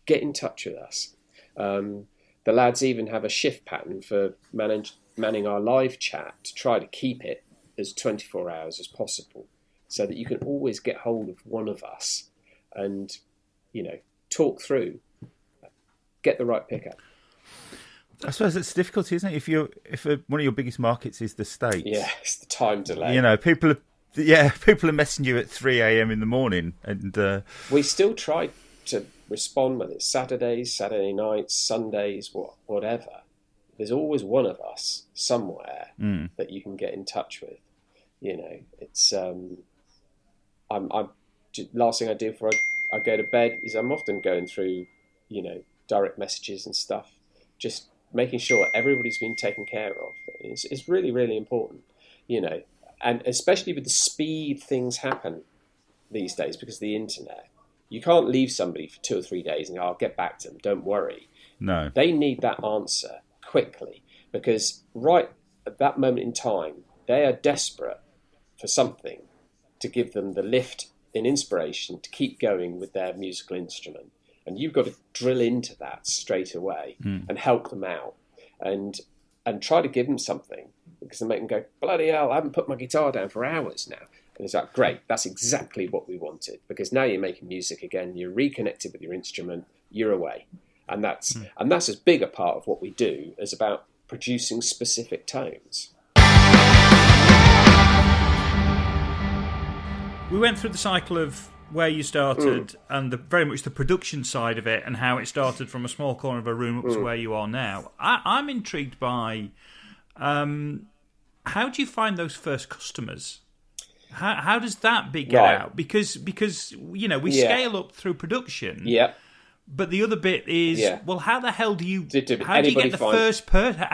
Get in touch with us. The lads even have a shift pattern for manning our live chat to try to keep it as 24 hours as possible, so that you can always get hold of one of us and, talk through, get the right pickup. I suppose it's difficult, isn't it? If one of your biggest markets is the States, it's the time delay. People are messaging you at 3 a.m. in the morning, and we still try to respond, whether it's Saturdays, Saturday nights, Sundays, whatever. There's always one of us somewhere that you can get in touch with. It's last thing I do before I go to bed is I'm often going through, direct messages and stuff, just making sure everybody's been taken care of. It's really, really important, and especially with the speed things happen these days because of the internet. You can't leave somebody for 2 or 3 days and go, I'll get back to them, don't worry. No. They need that answer quickly, because right at that moment in time, they are desperate for something to give them the lift in inspiration to keep going with their musical instrument. And you've got to drill into that straight away and help them out and try to give them something, because they make them go, bloody hell, I haven't put my guitar down for hours now. And it's like, great, that's exactly what we wanted, because now you're making music again, you're reconnected with your instrument, you're away. And that's as big a part of what we do as about producing specific tones. We went through the cycle of where you started and very much the production side of it, and how it started from a small corner of a room up to where you are now. I'm intrigued by how do you find those first customers? How does that bit get out? Because we scale up through production. Yeah. But the other bit is, well, how the hell do you get the find... first person?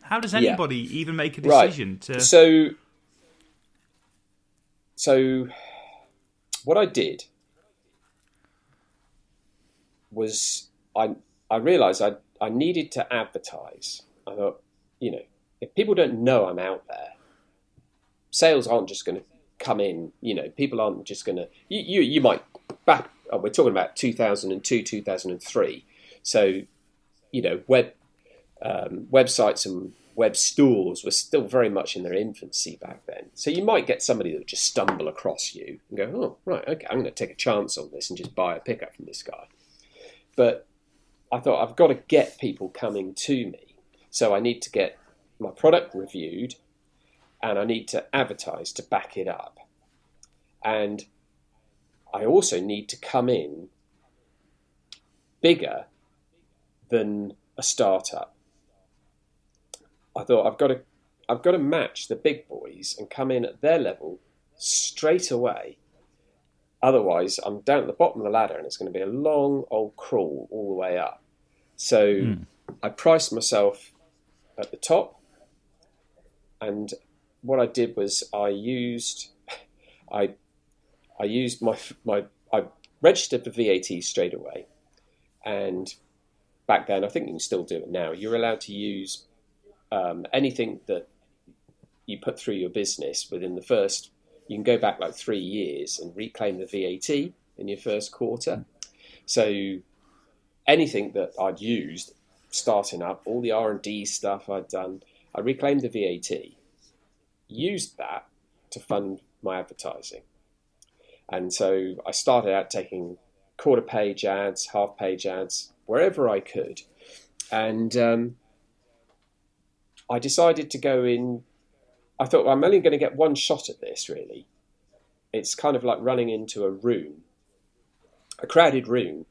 How does anybody even make a decision to? So what I did was I realised I needed to advertise. I thought, if people don't know I'm out there, sales aren't just going to come in. People aren't just going to. You might back. We're talking about 2002, 2003. So, websites and web stores were still very much in their infancy back then. So you might get somebody that would just stumble across you and go, oh, right, okay, I'm going to take a chance on this and just buy a pickup from this guy. But I thought, I've got to get people coming to me. So I need to get my product reviewed, and I need to advertise to back it up. And I also need to come in bigger than a startup. I thought I've got to match the big boys and come in at their level straight away. Otherwise, I'm down at the bottom of the ladder, and it's going to be a long old crawl all the way up. So I priced myself at the top, and what I did was I registered for VAT straight away. And back then, I think you can still do it now, you're allowed to use anything that you put through your business within the first, you can go back like 3 years and reclaim the VAT in your first quarter. So anything that I'd used starting up, all the R&D stuff I'd done, I reclaimed the VAT, used that to fund my advertising. And so I started out taking quarter-page ads, half-page ads, wherever I could. And I decided to go in. I thought, well, I'm only going to get one shot at this, really. It's kind of like running into a crowded room.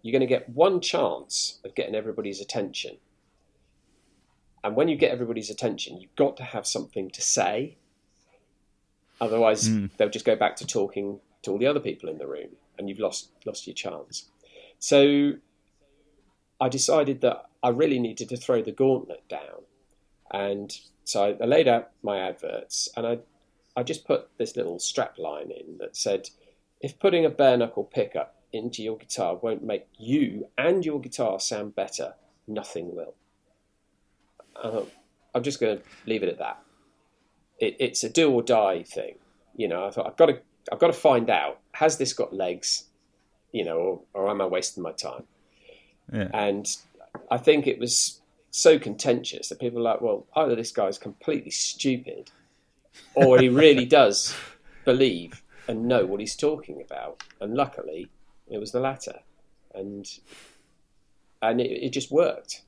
You're going to get one chance of getting everybody's attention. And when you get everybody's attention, you've got to have something to say. Otherwise, they'll just go back to talking to all the other people in the room, and you've lost your chance. So I decided that I really needed to throw the gauntlet down. And so I laid out my adverts, and I just put this little strap line in that said, if putting a bare knuckle pickup into your guitar won't make you and your guitar sound better, nothing will. I'm just going to leave it at that. It's a do or die thing. I thought I've got to find out, has this got legs, or am I wasting my time? Yeah. And I think it was so contentious that people were like, well, either this guy's completely stupid or he really does believe and know what he's talking about. And luckily, it was the latter. And it just worked.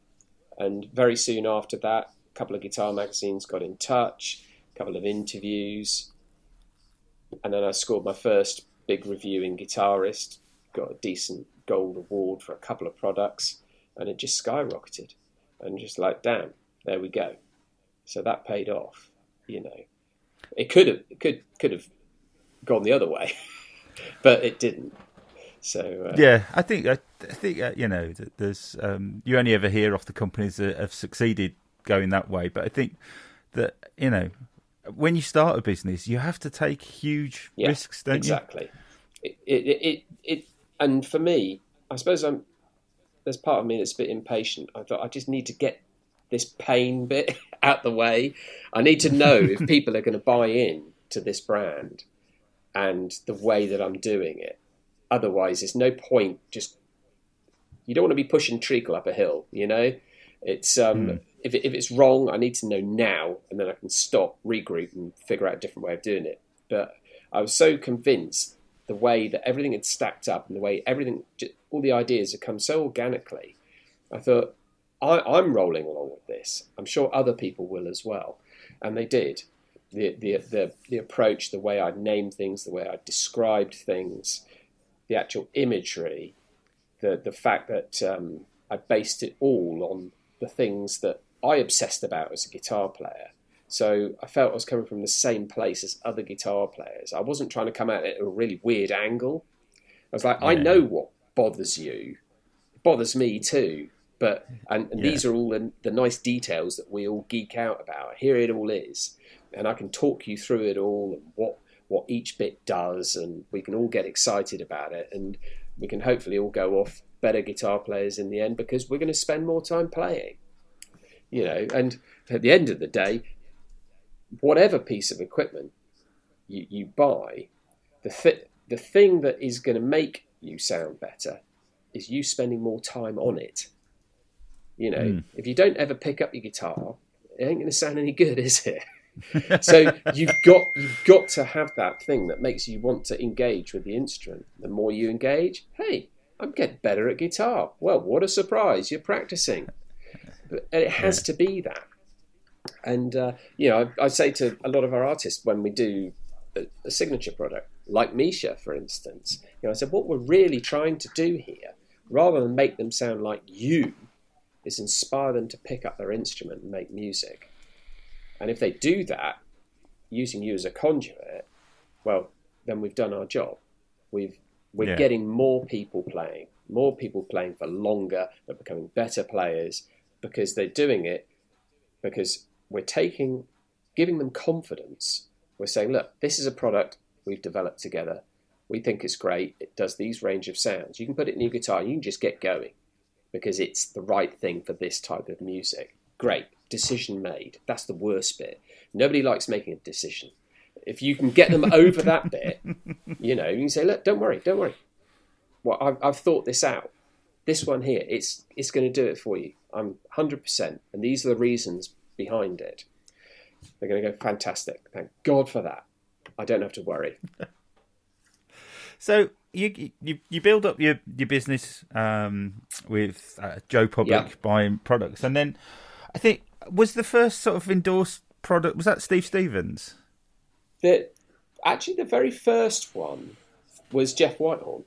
And very soon after that, a couple of guitar magazines got in touch, a couple of interviews. And then I scored my first big review in Guitarist, got a decent gold award for a couple of products, and it just skyrocketed. And just like, damn, there we go. So that paid off, It could have gone the other way, but it didn't. So yeah, I think there's you only ever hear of the companies that have succeeded going that way, but I think that when you start a business, you have to take huge risks, don't you? It and for me, I suppose there's part of me that's a bit impatient. I thought I just need to get this pain bit out the way. I need to know if people are going to buy in to this brand and the way that I'm doing it. Otherwise, there's no point. You don't want to be pushing treacle up a hill. It's if it's wrong, I need to know now, and then I can stop, regroup, and figure out a different way of doing it. But I was so convinced the way that everything had stacked up and the way all the ideas had come so organically. I thought, I'm rolling along with this. I'm sure other people will as well, and they did. The approach, the way I named things, the way I described things, the actual imagery, the fact that I based it all on the things that I obsessed about as a guitar player. So I felt I was coming from the same place as other guitar players. I wasn't trying to come at it at a really weird angle. I was like, I know what bothers you. It bothers me too. But these are all the nice details that we all geek out about. Here it all is. And I can talk you through it all and what each bit does, and we can all get excited about it, and we can hopefully all go off better guitar players in the end because we're going to spend more time playing. And at the end of the day, whatever piece of equipment you buy, the thing that is going to make you sound better is you spending more time on it. If you don't ever pick up your guitar, it ain't going to sound any good, is it? So you've got to have that thing that makes you want to engage with the instrument. The more you engage, hey, I'm getting better at guitar. Well, what a surprise! You're practicing, but it has to be that. And I say to a lot of our artists when we do a signature product, like Misha, for instance, I said what we're really trying to do here, rather than make them sound like you, is inspire them to pick up their instrument and make music. And if they do that, using you as a conduit, well, then we've done our job. We're getting more people playing for longer. They're becoming better players because they're doing it because we're giving them confidence. We're saying, look, this is a product we've developed together. We think it's great. It does these range of sounds. You can put it in your guitar. You can just get going because it's the right thing for this type of music. Great. Decision made. That's the worst bit. Nobody likes making a decision. If you can get them over that bit, you can say, look, don't worry. Well, I've thought this out. this one here, it's going to do it for you. I'm 100%. And these are the reasons behind it. They're going to go, fantastic. Thank God for that. I don't have to worry. So you build up your business with Joe Public buying products. And then I think, was the first sort of endorsed product, was that Steve Stevens? Actually, the very first one was Jeff Whitehorn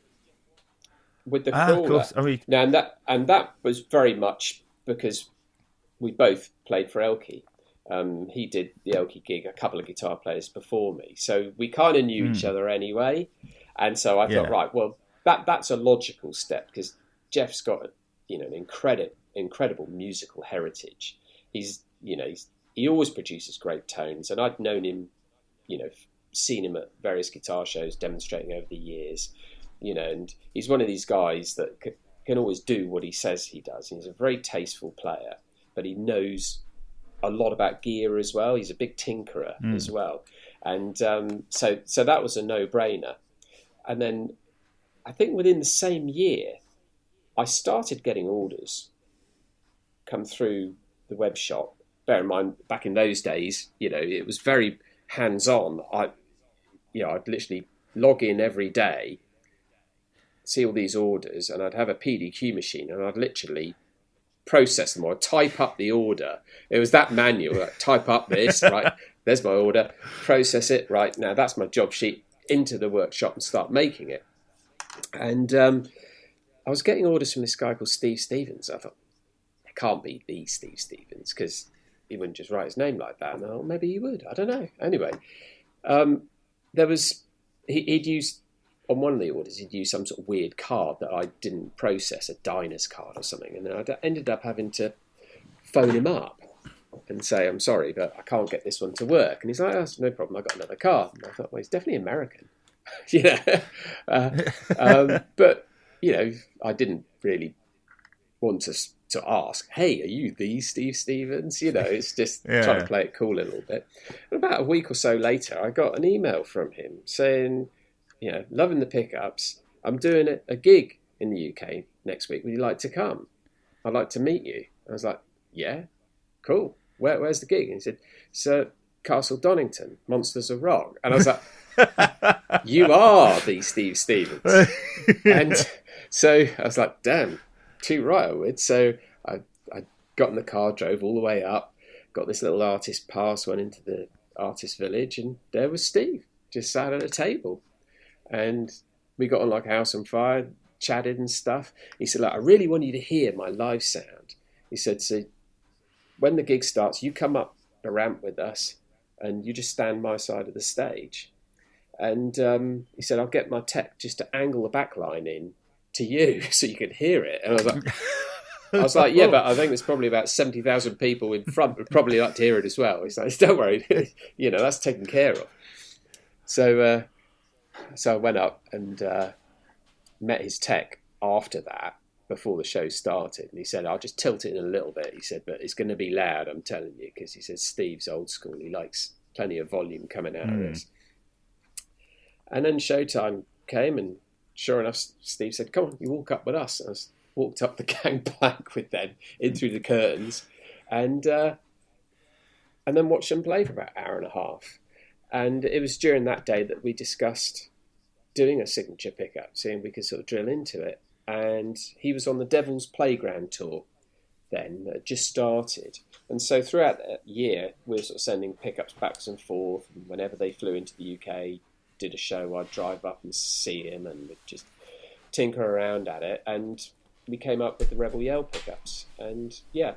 with the crawler. Of course. I mean, now, and that was very much because we both played for Elkie. He did the Elkie gig, a couple of guitar players before me, so we kind of knew each other anyway. And so I thought, right, well, that's a logical step because Jeff's got an incredible musical heritage. He always produces great tones, and I'd known him, seen him at various guitar shows demonstrating over the years, and he's one of these guys that can always do what he says he does. He's a very tasteful player, but he knows a lot about gear as well. He's a big tinkerer as well. And so that was a no-brainer. And then I think within the same year, I started getting orders come through the web shop. Bear in mind, back in those days, it was very hands-on. I'd literally log in every day, see all these orders, and I'd have a PDQ machine, and I'd literally process them or type up the order. It was that manual, like, type up this, right, there's my order, process it, right, now that's my job sheet, into the workshop and start making it. And I was getting orders from this guy called Steve Stevens. I thought, it can't be the Steve Stevens because he wouldn't just write his name like that. And I thought, maybe he would, I don't know. Anyway, he'd used, on one of the orders, he'd used some sort of weird card that I didn't process, a Diners card or something. And then I ended up having to phone him up and say, I'm sorry, but I can't get this one to work. And he's like, oh, no problem, I've got another card. And I thought, well, he's definitely American. But, I didn't really want to ask, hey, are you the Steve Stevens? It's just trying to play it cool a little bit. And about a week or so later, I got an email from him saying, loving the pickups. I'm doing a gig in the UK next week. Would you like to come? I'd like to meet you. I was like, yeah, cool. Where's the gig? And he said, Sir Castle Donington, Monsters of Rock. And I was like, you are the Steve Stevens. And so I was like, damn, too right I would. So I got in the car, drove all the way up, got this little artist pass, went into the artist village, and there was Steve, just sat at a table. And we got on like a house on fire, chatted and stuff. He said, look, I really want you to hear my live sound. He said, so when the gig starts, you come up the ramp with us and you just stand my side of the stage. And he said, I'll get my tech just to angle the back line in to you so you can hear it. And I was like, yeah, but I think there's probably about 70,000 people in front would probably like to hear it as well. He's like, don't worry, that's taken care of. So I went up and met his tech after that, before the show started. And he said, I'll just tilt it in a little bit. He said, but it's going to be loud, I'm telling you, because he says Steve's old school. He likes plenty of volume coming out of this. And then showtime came, and sure enough, Steve said, come on, you walk up with us. And I walked up the gangplank with them, in through the curtains, and then watched them play for about an hour and a half. And it was during that day that we discussed doing a signature pickup, seeing if we could sort of drill into it. And he was on the Devil's Playground tour then, that just started. And so throughout that year, we were sort of sending pickups backwards and forth. And whenever they flew into the UK, did a show, I'd drive up and see him and we'd just tinker around at it. And we came up with the Rebel Yell pickups. And so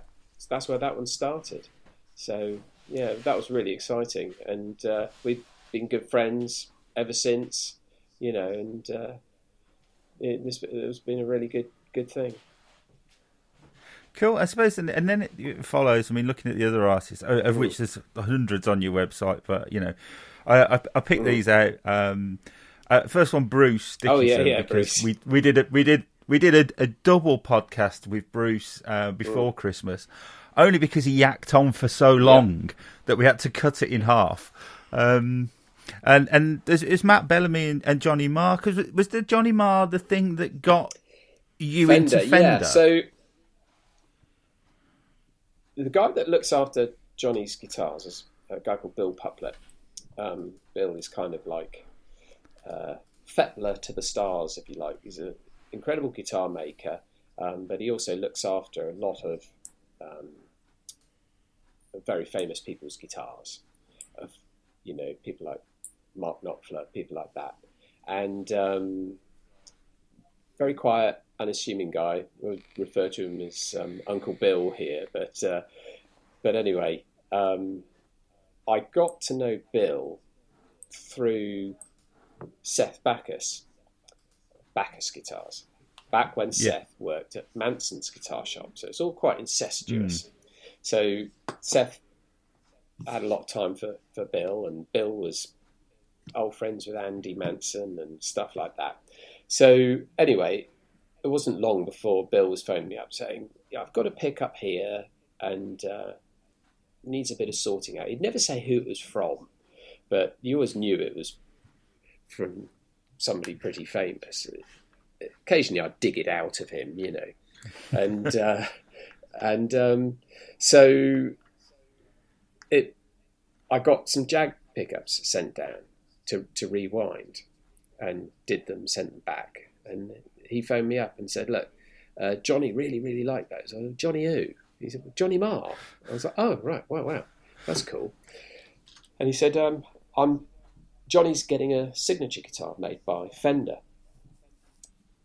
that's where that one started. So yeah, that was really exciting. And we've been good friends ever since, and it's been a really good thing. Cool, I suppose, and then it follows. I mean, looking at the other artists, of which there's hundreds on your website, but I picked these out. First one, Bruce Dickinson, because Bruce. we did a double podcast with Bruce before Christmas, only because he yacked on for so long that we had to cut it in half. And there's Matt Bellamy and Johnny Marr. Cause was the Johnny Marr the thing that got You into Fender? Yeah. So the guy that looks after Johnny's guitars is a guy called Bill Puplet. Bill is kind of like Fetler to the stars, if you like. He's an incredible guitar maker, but he also looks after a lot of very famous people's guitars, of people like Mark Knopfler, people like that, and very quiet, unassuming guy. We'll refer to him as Uncle Bill here, but anyway, I got to know Bill through Seth Backus Guitars, back when Seth worked at Manson's guitar shop, so it's all quite incestuous. So Seth had a lot of time for Bill, and Bill was old friends with Andy Manson and stuff like that. So anyway, it wasn't long before Bill was phoning me up saying, I've got a pickup here and needs a bit of sorting out. He'd never say who it was from, but you always knew it was from somebody pretty famous. Occasionally I'd dig it out of him, and so I got some Jag pickups sent down to rewind, and did them, sent them back, and he phoned me up and said, look, Johnny really, really liked those. I said, Johnny who? He said, Johnny Marr. I was like, oh, right, wow, that's cool. And he said, Johnny's getting a signature guitar made by Fender,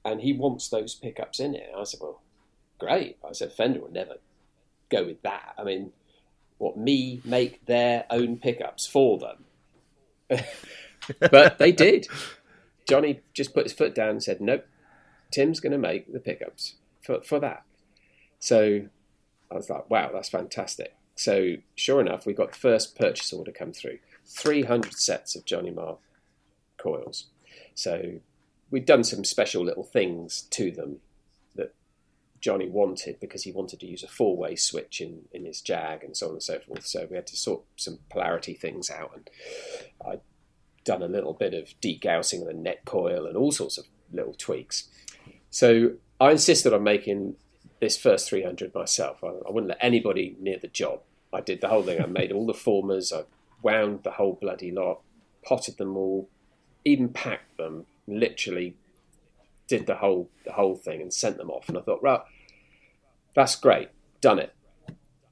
and he wants those pickups in it. I said, well, great. I said, Fender will never go with that. I mean, me make their own pickups for them? But they did. Johnny just put his foot down and said, nope, Tim's going to make the pickups for that. So I was like, wow, that's fantastic. So sure enough, we got the first purchase order come through, 300 sets of Johnny Marr coils. So we'd done some special little things to them that Johnny wanted, because he wanted to use a 4-way switch in his Jag and so on and so forth. So we had to sort some polarity things out, and I'd done a little bit of degaussing of the neck coil and all sorts of little tweaks. So I insisted on making this first 300 myself. I wouldn't let anybody near the job. I did the whole thing. I made all the formers. I wound the whole bloody lot, potted them all, even packed them, literally did the whole thing and sent them off. And I thought, right, that's great, done it.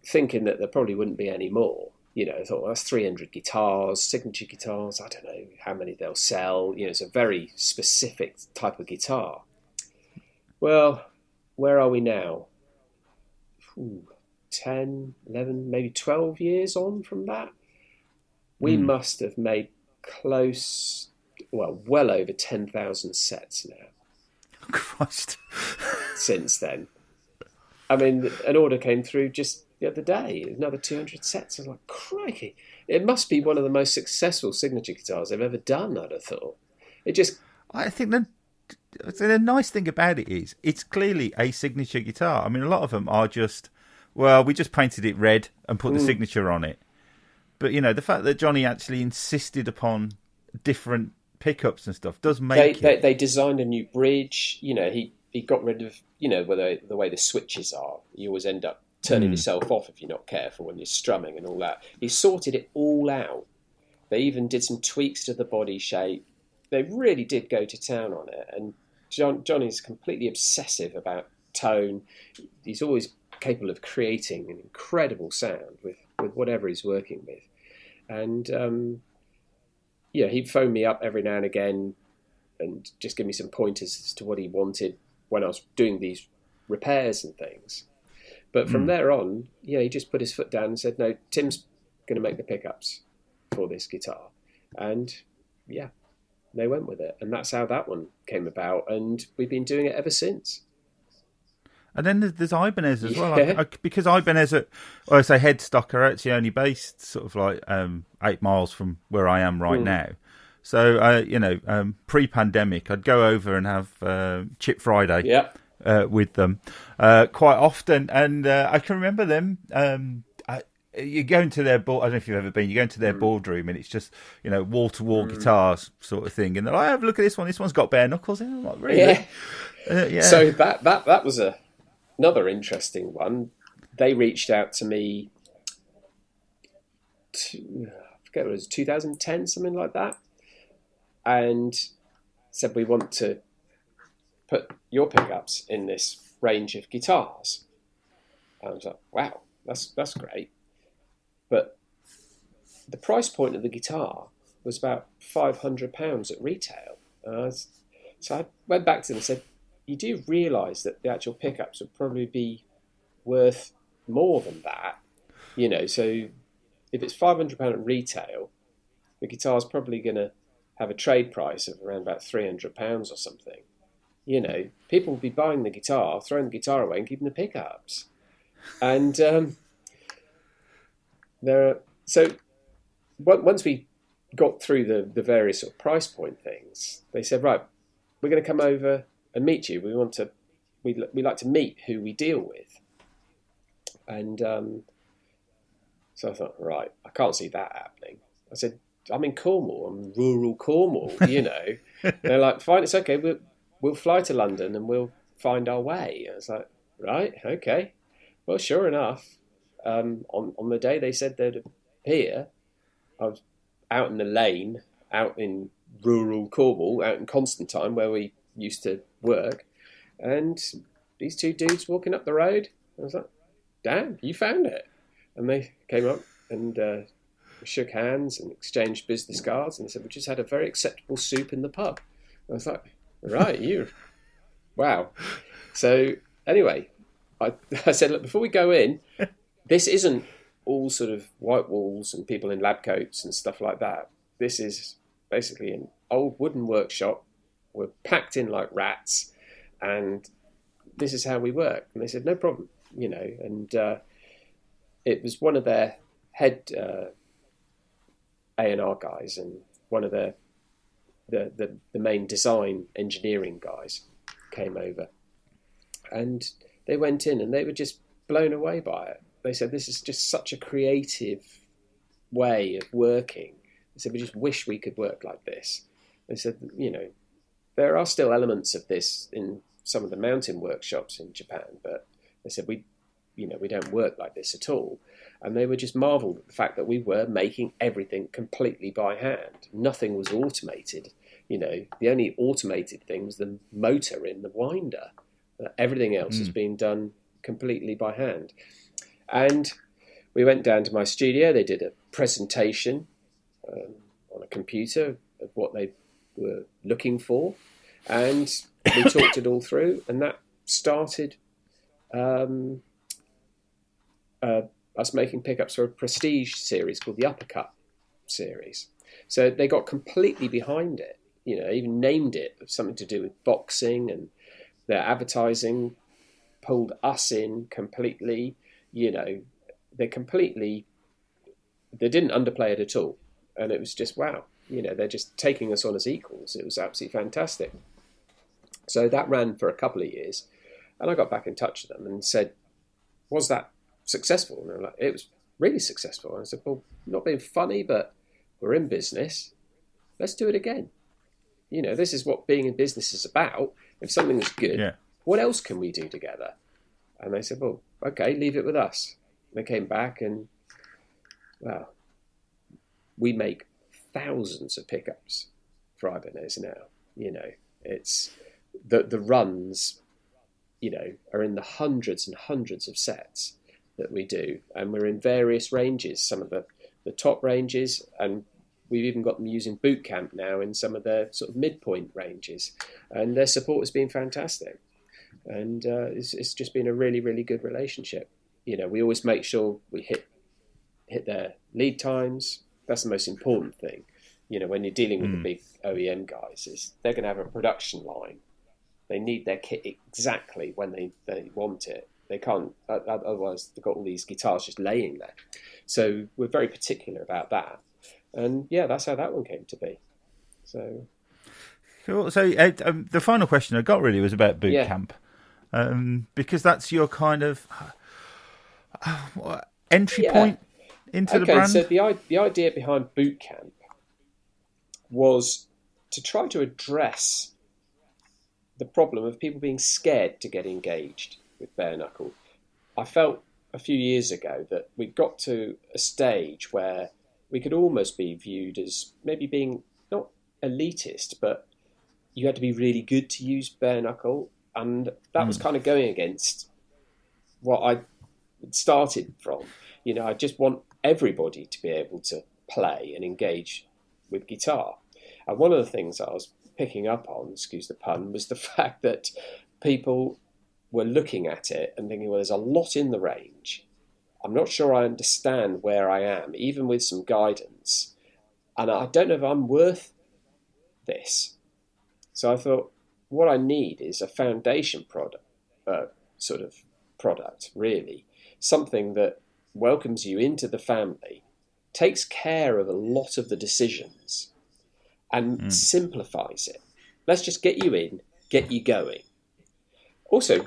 Thinking that there probably wouldn't be any more. I thought, well, that's 300 guitars, signature guitars. I don't know how many they'll sell. It's a very specific type of guitar. Well, where are we now? 10, 11, maybe 12 years on from that. We must have made well over 10,000 sets now. Christ. Since then. I mean, an order came through just the other day, another 200 sets. I was like, crikey. It must be one of the most successful signature guitars I've ever done, I'd have thought. I think the nice thing about it is, it's clearly a signature guitar. I mean, a lot of them are just, well, we just painted it red and put the signature on it. But, the fact that Johnny actually insisted upon different pickups and stuff does make They designed a new bridge. He got rid of, the way the switches are. You always end up turning yourself off if you're not careful when you're strumming and all that. He sorted it all out. They even did some tweaks to the body shape. They really did go to town on it. And Johnny's completely obsessive about tone. He's always capable of creating an incredible sound with whatever he's working with. And he'd phone me up every now and again and just give me some pointers as to what he wanted when I was doing these repairs and things. But from there on, he just put his foot down and said, no, Tim's going to make the pickups for this guitar. And they went with it. And that's how that one came about. And we've been doing it ever since. And then there's Ibanez as well. Because Ibanez, I say Headstock, are actually only based sort of like 8 miles from where I am right now. So, pre-pandemic, I'd go over and have Chip Friday with them quite often. And I can remember them. you go into their board. I don't know if you've ever been. You go into their boardroom, and it's just wall to wall guitars sort of thing. And they're like, "Have a look at this one. This one's got bare knuckles." And I'm like, "Really?" Yeah. So that was another interesting one. They reached out to me. I forget, it was 2010, something like that, and said, "We want to put your pickups in this range of guitars." And I was like, "Wow, that's great." But the price point of the guitar was about £500 at retail. So I went back to them and said, "You do realise that the actual pickups would probably be worth more than that, So if it's £500 at retail, the guitar's probably going to have a trade price of around about £300 or something. People will be buying the guitar, throwing the guitar away, and keeping the pickups." And so once we got through the various sort of price point things, they said, "Right, we're going to come over and meet you. We like to meet who we deal with." And so I thought, right, I can't see that happening. I said, "I'm in Cornwall. I'm rural Cornwall, They're like, "Fine, it's okay. We'll fly to London and we'll find our way." And I was like, "Right, okay." Well, sure enough, on the day they said they'd appear, I was out in the lane, out in rural Cornwall, out in Constantine, where we used to work, and these two dudes walking up the road. I was like, "Damn, you found it." And they came up and we shook hands and exchanged business cards, and they said, "We just had a very acceptable soup in the pub." And I was like, "Right, wow." So anyway, I said, "Look, before we go in, this isn't all sort of white walls and people in lab coats and stuff like that. This is basically an old wooden workshop. We're packed in like rats, and this is how we work." And they said, "No problem," and it was one of their head A&R guys and one of the main design engineering guys came over, and they went in and they were just blown away by it. They said, "This is just such a creative way of working." They said, "We just wish we could work like this." They said, there are still elements of this in some of the mountain workshops in Japan, but they said, we don't work like this at all." And they were just marveled at the fact that we were making everything completely by hand. Nothing was automated. The only automated thing was the motor in the winder. Everything else has been done completely by hand. And we went down to my studio. They did a presentation on a computer of what they were looking for. And we talked it all through. And that started us making pickups for a prestige series called the Uppercut series. So they got completely behind it, even named it something to do with boxing, and their advertising pulled us in completely. They didn't underplay it at all. And it was just, wow, they're just taking us on as equals. It was absolutely fantastic. So that ran for a couple of years. And I got back in touch with them and said, "Was that successful?" And they were like, "It was really successful." And I said, "Well, not being funny, but we're in business. Let's do it again. This is what being in business is about. If something is good, what else can we do together?" And they said, "Well, okay, leave it with us." And they came back and, well, we make thousands of pickups for Ibanez now. It's the runs, are in the hundreds and hundreds of sets that we do. And we're in various ranges, some of the top ranges, and we've even got them using boot camp now in some of their sort of midpoint ranges. And their support has been fantastic. And it's just been a really, really good relationship. We always make sure we hit their lead times. That's the most important thing. When you're dealing with the big OEM guys, is they're going to have a production line. They need their kit exactly when they want it. They can't, otherwise they've got all these guitars just laying there. So we're very particular about that. And yeah, that's how that one came to be. So cool. So the final question I got really was about boot camp, because that's your kind of entry point into the brand? So the idea behind Boot Camp was to try to address the problem of people being scared to get engaged with bare knuckle. I felt a few years ago that we got to a stage where we could almost be viewed as maybe being not elitist, but you had to be really good to use bare knuckle, and that was kind of going against what I started from. You know, I just want everybody to be able to play and engage with guitar. And one of the things I was picking up on, excuse the pun, was the fact that people were looking at it and thinking, well, there's a lot in the range. I'm not sure I understand where I am, even with some guidance. And I don't know if I'm worth this. So I thought, what I need is a foundation product, really. Something that welcomes you into the family, takes care of a lot of the decisions, and simplifies it. Let's just get you in, get you going. Also,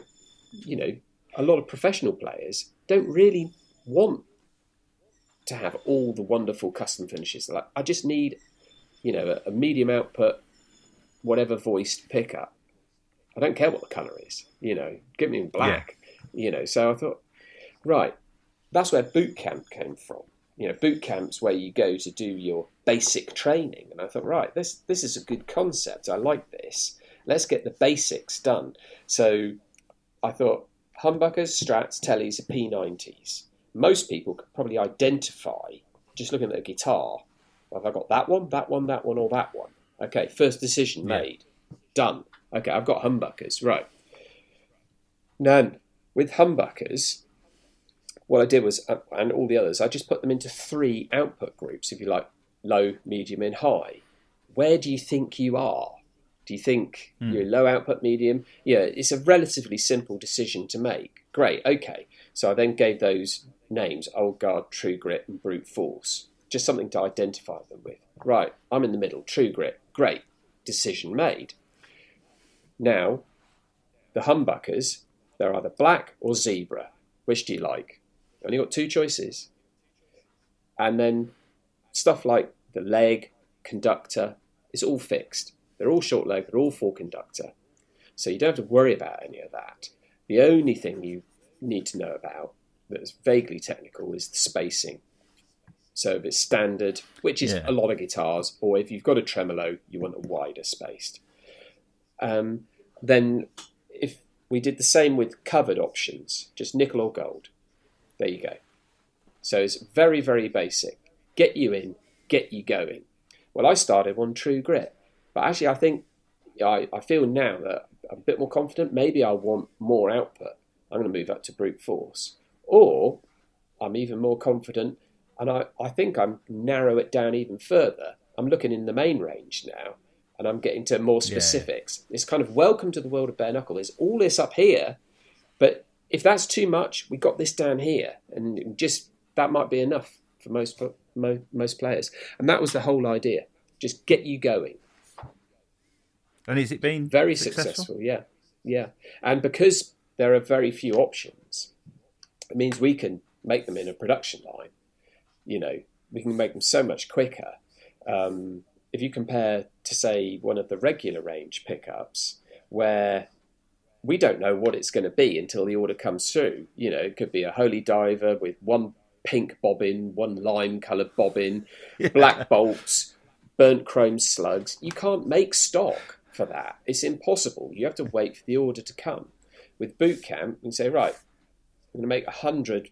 you know, a lot of professional players don't really want to have all the wonderful custom finishes. Like, I just need, you know, a medium output, whatever voiced pickup. I don't care what the colour is, you know, give me in black, you know. So I thought, right, that's where boot camp came from. You know, boot camp's where you go to do your basic training. And I thought, right, this is a good concept. I like this. Let's get the basics done. So I thought, humbuckers, strats, tellies, P90s. Most people could probably identify, just looking at the guitar, have I got that one, that one, that one, or that one? Okay, first decision made. Done. Okay, I've got humbuckers. Right. Now, with humbuckers, what I did was, and all the others, I just put them into 3 output groups, if you like, low, medium, and high. Where do you think you are? Do you think you're low output, medium? Yeah, it's a relatively simple decision to make. Great, okay. So I then gave those names, Old Guard, True Grit, and Brute Force. Just something to identify them with. Right, I'm in the middle, True Grit. Great, decision made. Now, the humbuckers, they're either black or zebra. Which do you like? Only got 2 choices. And then stuff like the leg, conductor, it's all fixed. They're all short leg, they're all 4 conductor. So you don't have to worry about any of that. The only thing you need to know about that's vaguely technical is the spacing. So if it's standard, which is a lot of guitars, or if you've got a tremolo, you want a wider spaced. Then if we did the same with covered options, just nickel or gold. There you go. So it's very, very basic. Get you in, get you going. Well, I started on True Grit. But actually, I think, I feel now that I'm a bit more confident. Maybe I want more output. I'm going to move up to Brute Force. Or I'm even more confident, and I think I'm narrow it down even further. I'm looking in the main range now, and I'm getting to more specifics. It's kind of welcome to the world of bare knuckle. There's all this up here, but if that's too much, we got this down here, and just that might be enough for most players. And that was the whole idea. Just get you going. And has it been very successful? Yeah. And because there are very few options, it means we can make them in a production line. You know, we can make them so much quicker. If you compare to, say, one of the regular range pickups, where we don't know what it's going to be until the order comes through. You know, it could be a Holy Diver with 1 pink bobbin, 1 lime-coloured bobbin, black bolts, burnt chrome slugs. You can't make stock for that. It's impossible. You have to wait for the order to come. With Boot Camp, you can say, right, I'm going to make 100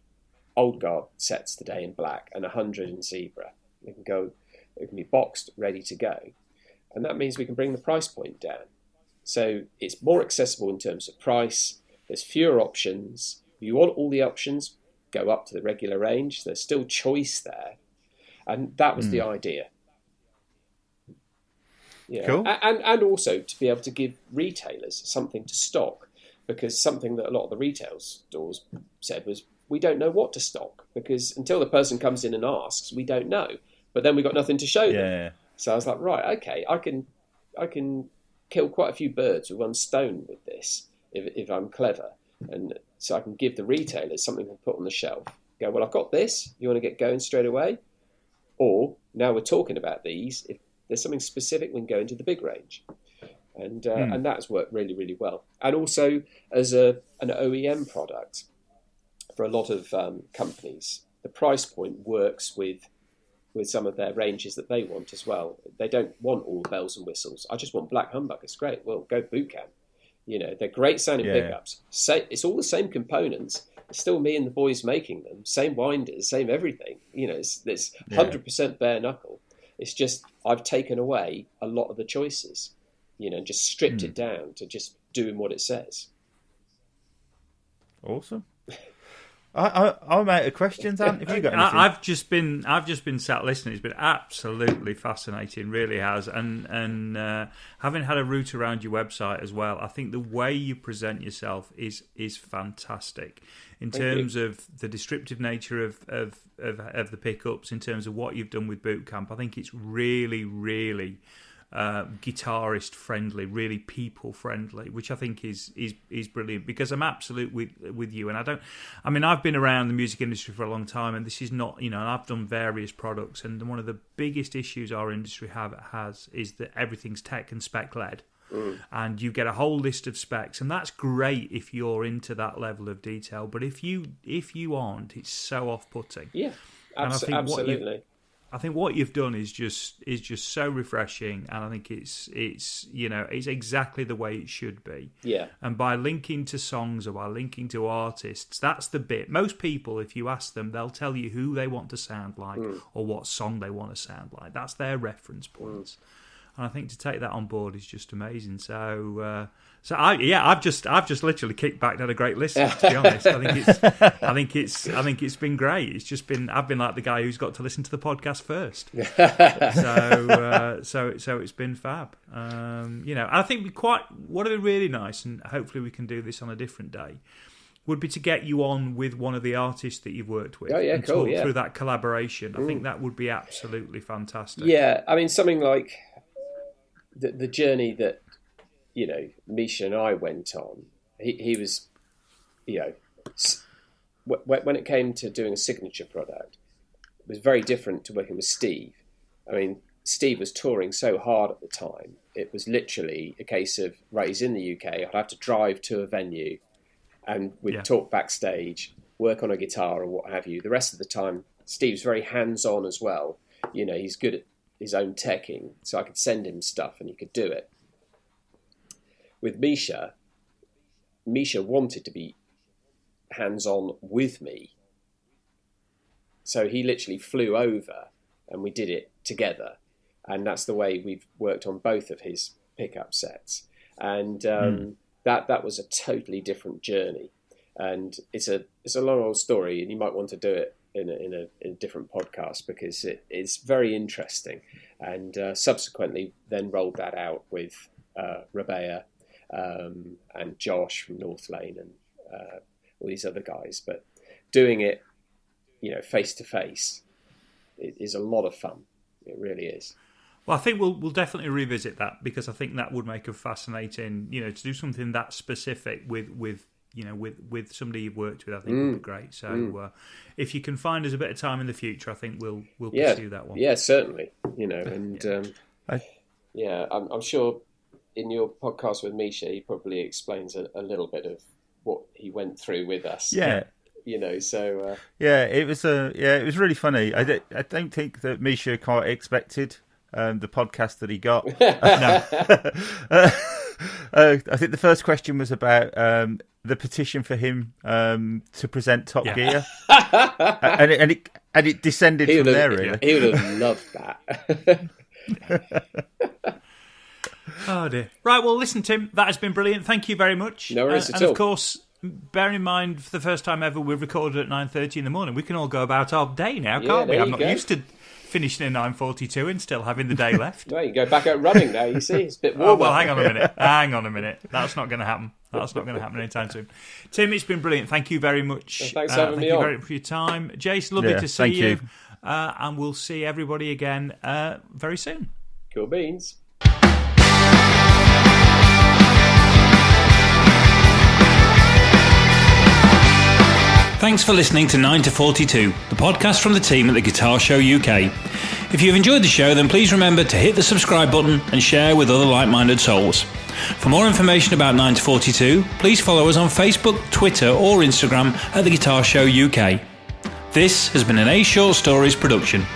Old Guard sets today in black and 100 in zebra. It can be boxed, ready to go. And that means we can bring the price point down. So it's more accessible in terms of price. There's fewer options. If you want all the options, go up to the regular range. There's still choice there. And that was the idea. Yeah. Cool. And also to be able to give retailers something to stock, because something that a lot of the retail stores said was, we don't know what to stock, because until the person comes in and asks, we don't know. But then we got nothing to show them. So I was like, right, okay, I can kill quite a few birds with 1 stone with this if I'm clever. And so I can give the retailers something to put on the shelf, go, well, I've got this. You want to get going straight away? Or now we're talking about these. If there's something specific, we can go into the big range. And that's worked really, really well. And also as an OEM product for a lot of companies, the price point works with some of their ranges that they want as well. They don't want all the bells and whistles. I just want Black Humbug. It's great. Well, go Boot Camp. They're great sounding pickups. It's all the same components. It's still me and the boys making them. Same winders, same everything. It's 100% bare knuckle. It's just I've taken away a lot of the choices, and just stripped it down to just doing what it says. Awesome. I'm out of questions, Ant. Have you got anything? I've just been sat listening. It's been absolutely fascinating, really has. And having had a route around your website as well, I think the way you present yourself is fantastic in terms of the descriptive nature of the pickups, in terms of what you've done with Boot Camp. I think it's really, really guitarist friendly, really people friendly, which I think is brilliant, because I'm absolutely with you. And I've been around the music industry for a long time, and this is not, and I've done various products, and one of the biggest issues our industry has is that everything's tech and spec led. And you get a whole list of specs, and that's great if you're into that level of detail. But if you aren't, it's so off-putting. Yeah, absolutely. I think what you've done is just so refreshing, and I think it's exactly the way it should be. Yeah. And by linking to songs or by linking to artists, that's the bit. Most people, if you ask them, they'll tell you who they want to sound like or what song they want to sound like. That's their reference points. And I think to take that on board is just amazing. So I've just literally kicked back down a great list. To be honest, I think it's been great. It's just been, I've been like the guy who's got to listen to the podcast first. So it's been fab. I think what would be really nice, and hopefully we can do this on a different day, would be to get you on with one of the artists that you've worked with. Oh yeah, and cool. Talk through that collaboration. I think that would be absolutely fantastic. Yeah, something like the journey that Misha and I went on. He was, when it came to doing a signature product, it was very different to working with Steve. Steve was touring so hard at the time. It was literally a case of, right, he's in the UK. I'd have to drive to a venue, and we'd talk backstage, work on a guitar or what have you. The rest of the time, Steve's very hands-on as well. He's good at his own teching, so I could send him stuff and he could do it. With Misha wanted to be hands-on with me, so he literally flew over and we did it together, and that's the way we've worked on both of his pickup sets. And that was a totally different journey, and it's a long old story, and you might want to do it in a different podcast, because it's very interesting. And subsequently then rolled that out with Rabea and Josh from North Lane and all these other guys. But doing it, face to face, is a lot of fun. It really is. Well, I think we'll definitely revisit that, because I think that would make a fascinating, to do something that specific with somebody you've worked with, I think would be great. So if you can find us a bit of time in the future, I think we'll pursue that one. Yeah, certainly. I'm sure in your podcast with Misha, he probably explains a little bit of what he went through with us. Yeah. It was it was really funny. I don't think that Misha quite expected the podcast that he got. I think the first question was about the petition for him to present Top Gear, and it descended from there. Really, he would have loved that. Oh dear! Right, well, listen, Tim, that has been brilliant. Thank you very much. No worries at all. And of course, bear in mind, for the first time ever, we've recorded at 9:30 in the morning. We can all go about our day now, can't we? I'm not used to finishing at 9:42 and still having the day left. No, you go back out running now, you see. It's a bit warm. Oh, well, hang on a minute. That's not going to happen. Anytime soon. Tim, it's been brilliant. Thank you very much. Well, thanks for having me on. Thank you very much for your time. Jace, lovely to see you. And we'll see everybody again very soon. Cool beans. Thanks for listening to 9 to 42, the podcast from the team at the Guitar Show UK. If you've enjoyed the show, then please remember to hit the subscribe button and share with other like-minded souls. For more information about 9 to 42, please follow us on Facebook, Twitter or Instagram at the Guitar Show UK. This has been an A Short Stories production.